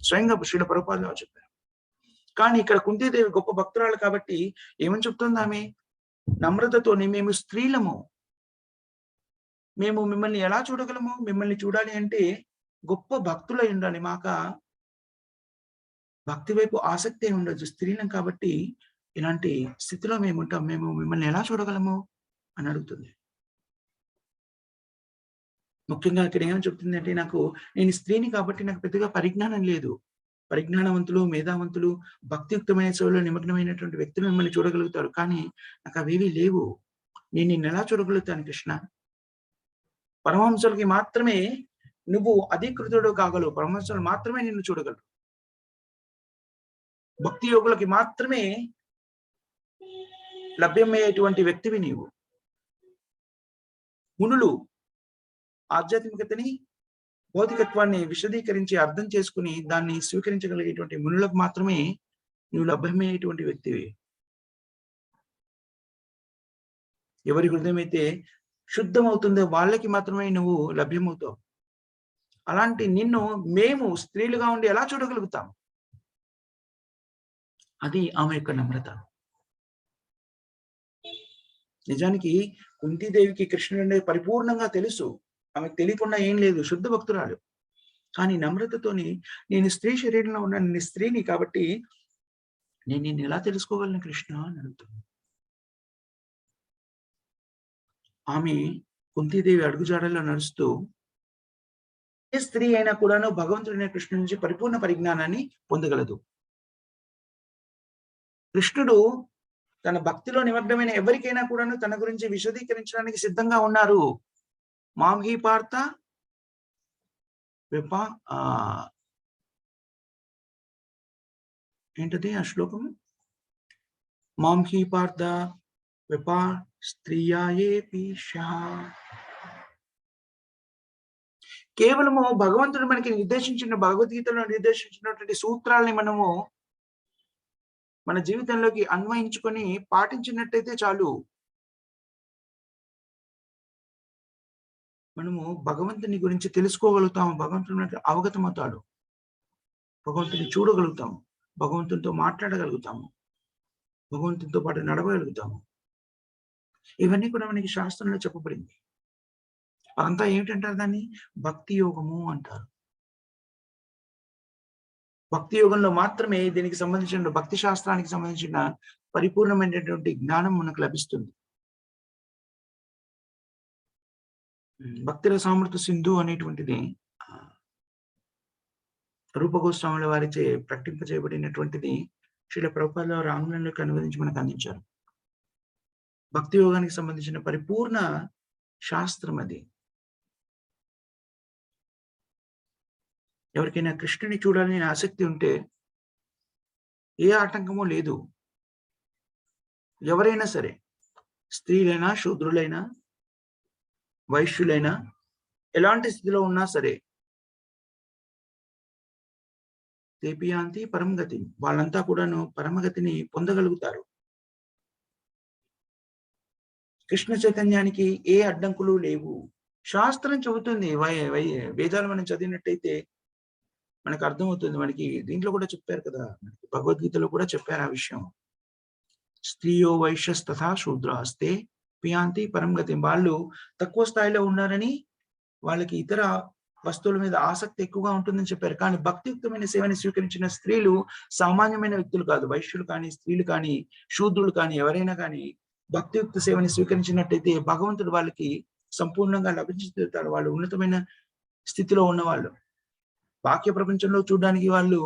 A: స్వయంగా శ్రీల ప్రభుపాదుల వారు చెప్పారు. కానీ ఇక్కడ కుంతీదేవి గొప్ప భక్తురాలు కాబట్టి ఏమని చెప్తుంది ఆమె? నమ్రతతోని మేము స్త్రీలము, మేము మిమ్మల్ని ఎలా చూడగలము? మిమ్మల్ని చూడాలి అంటే గొప్ప భక్తులై ఉండాలి. మాక భక్తి వైపు ఆసక్తి ఉండొచ్చు. స్త్రీలం కాబట్టి ఇలాంటి స్థితిలో మేము ఉంటాం. మేము మిమ్మల్ని ఎలా చూడగలము అని అడుగుతుంది. ముఖ్యంగా ఇక్కడ ఏమని చెప్తుంది అంటే, నేను స్త్రీని కాబట్టి నాకు పెద్దగా పరిజ్ఞానం లేదు. పరిజ్ఞానవంతులు, మేధావంతులు, భక్తియుక్తమైన సేవలో నిమగ్నమైనటువంటి వ్యక్తులు మిమ్మల్ని చూడగలుగుతారు. కానీ నాకు అవేవీ లేవు. నేను నిన్ను ఎలా చూడగలుగుతాను కృష్ణ? పరమహంసలకి మాత్రమే నువ్వు అధీకృతుడు కాగలవు. పరమహంసలు మాత్రమే నిన్ను చూడగలరు. భక్తి యోగులకి మాత్రమే లభ్యమయ్యేటువంటి వ్యక్తివి నీవు. మునులు ఆధ్యాత్మికతని, భౌతికత్వాన్ని విశదీకరించి అర్థం చేసుకుని దాన్ని స్వీకరించగలిగేటువంటి మునులకు మాత్రమే నువ్వు లభ్యమయ్యేటువంటి వ్యక్తివి. ఎవరి హృదయం అయితే శుద్ధమవుతుందో వాళ్ళకి మాత్రమే నువ్వు లభ్యమవుతావు. అలాంటి నిన్ను మేము స్త్రీలుగా ఉండి ఎలా చూడగలుగుతాం? అది ఆమె యొక్క నమ్రత. నిజానికి కుంతీదేవికి కృష్ణుడు పరిపూర్ణంగా తెలుసు. ఆమెకు తెలియకుండా ఏం లేదు, శుద్ధ భక్తురాలు. కానీ నమ్రతతోని నేను స్త్రీ శరీరంలో ఉన్న నేను స్త్రీని కాబట్టి నేను నిన్ను ఎలా తెలుసుకోగలను కృష్ణ అని అడుగుతుంది. ఆమె కుంతీదేవి అడుగుజాడల్లో నడుస్తూ ఏ స్త్రీ అయినా కూడాను భగవంతుడైన కృష్ణుడి నుంచి పరిపూర్ణ పరిజ్ఞానాన్ని పొందగలదు. కృష్ణుడు తన భక్తిలో నిమగ్నమైన ఎవరికైనా కూడాను తన గురించి విశదీకరించడానికి సిద్ధంగా ఉన్నారు. మాంహి పార్థ విపా ఏంటది ఆ శ్లోకము? మాంహి పార్థ విపా స్త్రీయాయేపిషా. కేవలము భగవంతుడు మనకి నిర్దేశించిన, భగవద్గీతలో నిర్దేశించినటువంటి సూత్రాలని మనము మన జీవితంలోకి అన్వయించుకొని పాటించినట్టయితే చాలు. మనము భగవంతుని గురించి తెలుసుకోగలుగుతాము. భగవంతుడు అవగతమవుతాడు. భగవంతుని చూడగలుగుతాము. భగవంతునితో మాట్లాడగలుగుతాము. భగవంతునితో పాటు నడవగలుగుతాము. ఇవన్నీ కూడా మనకి శాస్త్రంలో చెప్పబడింది. అదంతా ఏమిటంటారు? దాన్ని భక్తి యోగము అంటారు. భక్తి యోగంలో మాత్రమే దీనికి సంబంధించిన, భక్తి శాస్త్రానికి సంబంధించిన పరిపూర్ణమైనటువంటి జ్ఞానం మనకు లభిస్తుంది. భక్తి రసామృత సింధు అనేటువంటిది రూప గోస్వాముల వారిచే ప్రకటింపజేయబడినటువంటిది శ్రీల ప్రభుపాదుల వారు ఆంగ్లంలోకి అనువదించి మనకు అందించారు. భక్తి యోగానికి సంబంధించిన పరిపూర్ణ శాస్త్రం అది. ఎవరికైనా కృష్ణుని చూడాలని ఆసక్తి ఉంటే ఏ ఆటంకమూ లేదు. ఎవరైనా సరే, స్త్రీలైనా, శూద్రులైనా, వైశ్యులైనా, ఎలాంటి స్థితిలో ఉన్నా సరే, తేపియాంతి పరమగతి, వాళ్ళంతా కూడాను పరమగతిని పొందగలుగుతారు. కృష్ణ చైతన్యానికి ఏ అడ్డంకులు లేవు. శాస్త్రం చెబుతుంది. వేదాలు మనం చదివినట్టయితే మనకు అర్థమవుతుంది. మనకి దీంట్లో కూడా చెప్పారు కదా! మనకి భగవద్గీతలో కూడా చెప్పారు ఆ విషయం. స్త్రియో వైశ్యస్తథా శూద్రాస్తే పియాంతి పరం గతిం. వాళ్ళు తక్కువ స్థాయిలో ఉన్నారని వాళ్ళకి ఇతర వస్తువుల మీద ఆసక్తి ఎక్కువగా ఉంటుందని చెప్పారు. కానీ భక్తియుక్తమైన సేవని స్వీకరించిన స్త్రీలు సామాన్యమైన వ్యక్తులు కాదు. వైశ్యులు కానీ, స్త్రీలు కానీ, శూద్రులు కానీ, ఎవరైనా కానీ భక్తియుక్త సేవని స్వీకరించినట్టయితే భగవంతుడు వాళ్ళకి సంపూర్ణంగా లభించి తీరుతాడు. వాళ్ళు ఉన్నతమైన స్థితిలో ఉన్నవాళ్ళు. బాహ్య ప్రపంచంలో చూడడానికి వాళ్ళు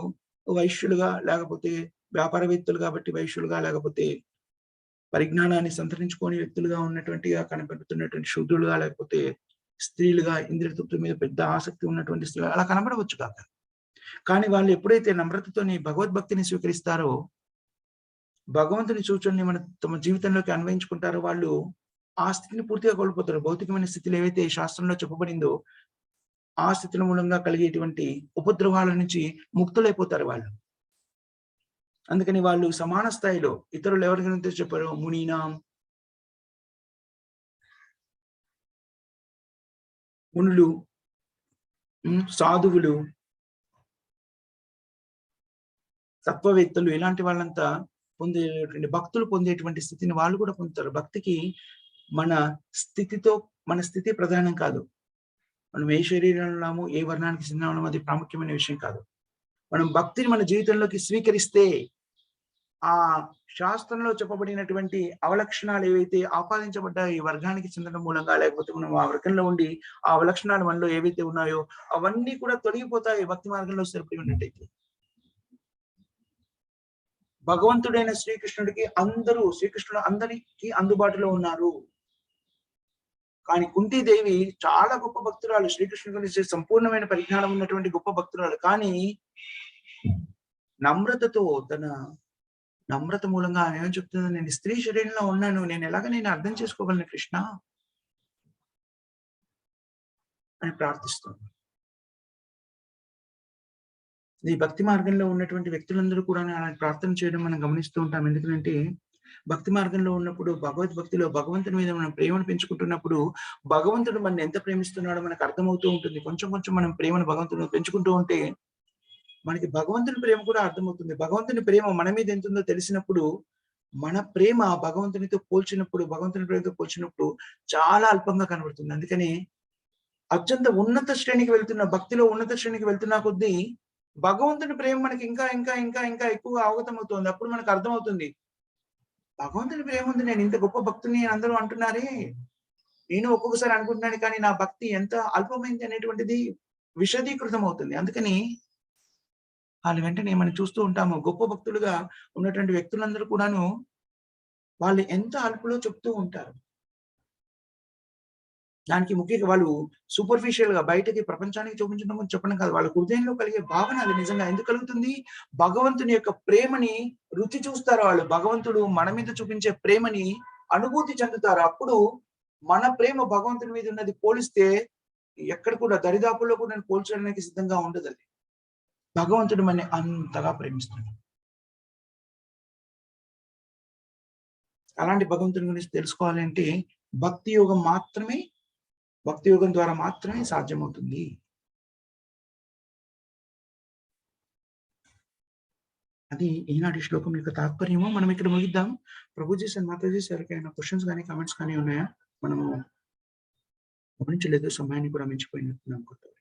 A: వైశ్యులుగా, లేకపోతే వ్యాపారవేత్తలు కాబట్టి వైశ్యులుగా, లేకపోతే పరిజ్ఞానాన్ని సంతరించుకోని వ్యక్తులుగా ఉన్నటువంటిగా కనపడుతున్నటువంటి శూద్రులుగా, లేకపోతే స్త్రీలుగా, ఇంద్రియ తృప్తి మీద పెద్ద ఆసక్తి ఉన్నటువంటి స్త్రీలు అలా కనబడవచ్చు కాక. కానీ వాళ్ళు ఎప్పుడైతే నమ్రతతోని భగవద్భక్తిని స్వీకరిస్తారో, భగవంతుని సూచనని తమ జీవితంలోకి అన్వయించుకుంటారో వాళ్ళు ఆ స్థితిని పూర్తిగా కోల్పోతారు. భౌతికమైన స్థితిలో ఏవైతే శాస్త్రంలో చెప్పబడిందో ఆ స్థితుల మూలంగా కలిగేటువంటి ఉపద్రవాల నుంచి ముక్తులైపోతారు వాళ్ళు. అందుకని వాళ్ళు సమాన స్థాయిలో ఇతరులు ఎవరికైతే చెప్పారో మునీనాం, మునులు, సాధువులు, తత్వవేత్తలు ఇలాంటి వాళ్ళంతా పొందేటువంటి భక్తులు పొందేటువంటి స్థితిని వాళ్ళు కూడా పొందుతారు. భక్తికి మన స్థితి ప్రధానం కాదు. మనం ఏ శరీరంలో ఉన్నామో, ఏ వర్ణానికి చెందిన అది ప్రాముఖ్యమైన విషయం కాదు. మనం భక్తిని మన జీవితంలోకి స్వీకరిస్తే ఆ శాస్త్రంలో చెప్పబడినటువంటి అవలక్షణాలు ఏవైతే ఆపాదించబడ్డాయో ఈ వర్గానికి చెందడం మూలంగా, లేకపోతే మనం ఆ వర్గంలో ఉండి ఆ అవలక్షణాలు మనలో ఏవైతే ఉన్నాయో అవన్నీ కూడా తొలగిపోతాయి భక్తి మార్గంలో స్థిరపడి ఉన్నట్టయితే. భగవంతుడైన శ్రీకృష్ణుడు అందరికీ అందుబాటులో ఉన్నారు. కానీ కుంతీదేవి చాలా గొప్ప భక్తురాలు. శ్రీకృష్ణుడి గురించి సంపూర్ణమైన పరిజ్ఞానం ఉన్నటువంటి గొప్ప భక్తురాలు. కానీ తన నమ్రత మూలంగా ఆమె ఏమని చెప్తుంది, నేను స్త్రీ శరీరంలో ఉన్నాను, నేను అర్థం చేసుకోగలను కృష్ణ అని ప్రార్థిస్తుంది. ఈ భక్తి మార్గంలో ఉన్నటువంటి వ్యక్తులందరూ కూడా అలాంటి ప్రార్థన చేయడం మనం గమనిస్తూ ఉంటాం. ఎందుకంటే భక్తి మార్గంలో ఉన్నప్పుడు భగవద్భక్తిలో భగవంతుని మీద మనం ప్రేమను పెంచుకుంటున్నప్పుడు భగవంతుడు మనల్ని ఎంత ప్రేమిస్తున్నాడో మనకు అర్థమవుతూ ఉంటుంది. కొంచెం కొంచెం మనం ప్రేమను భగవంతుని పెంచుకుంటూ ఉంటే మనకి భగవంతుని ప్రేమ కూడా అర్థమవుతుంది. భగవంతుని ప్రేమ మన మీద ఎంత ఉందో తెలిసినప్పుడు మన ప్రేమ భగవంతుని ప్రేమతో పోల్చినప్పుడు చాలా అల్పంగా కనబడుతుంది. అందుకని అత్యంత ఉన్నత శ్రేణికి వెళ్తున్న భక్తిలో ఉన్నత శ్రేణికి వెళ్తున్న కొద్దీ భగవంతుని ప్రేమ మనకి ఇంకా ఇంకా ఇంకా ఇంకా ఎక్కువగా అవగతమవుతుంది. అప్పుడు మనకు అర్థమవుతుంది, భగవంతుని ప్రేమ ఉంది, నేను ఇంత గొప్ప భక్తుని అందరూ అంటున్నారే, నేను ఒక్కొక్కసారి అనుకుంటున్నాను కానీ నా భక్తి ఎంత అల్పమైంది అనేటువంటిది విశదీకృతం అవుతుంది. అందుకని వాళ్ళు వెంటనే మనం చూస్తూ ఉంటాము, గొప్ప భక్తులుగా ఉన్నటువంటి వ్యక్తులందరూ కూడాను వాళ్ళు ఎంత అల్పులో చెప్తూ ఉంటారు. దానికి ముఖ్యంగా వాళ్ళు సూపర్ఫిషియల్ గా బయటకి ప్రపంచానికి చూపించడం చెప్పడం కాదు. వాళ్ళ హృదయంలో కలిగే భావన అది నిజంగా ఎందుకు కలుగుతుంది, భగవంతుని యొక్క ప్రేమని రుచి చూస్తారు వాళ్ళు. భగవంతుడు మన మీద చూపించే ప్రేమని అనుభూతి చెందుతారు. అప్పుడు మన ప్రేమ భగవంతుని మీద ఉన్నది పోలిస్తే ఎక్కడ కూడా దరిదాపుల్లో కూడా నేను పోల్చడానికి సిద్ధంగా ఉండదు. అది భగవంతుడు మనని అంతగా ప్రేమిస్తున్నాడు. అలాంటి భగవంతుని గురించి తెలుసుకోవాలంటే భక్తి యోగం ద్వారా మాత్రమే సాధ్యమవుతుంది. అది ఈనాటి శ్లోకం యొక్క తాత్పర్యము. మనం ఇక్కడ ముగిద్దాం. ప్రభుజీ సార్, మాతాజీ సార్ ఏమైనా క్వశ్చన్స్ కానీ కామెంట్స్ కానీ ఉన్నాయా? మనము గమనించలేదు, సమయాన్ని కూడా మించిపోయినట్టు అనుకుంటారు.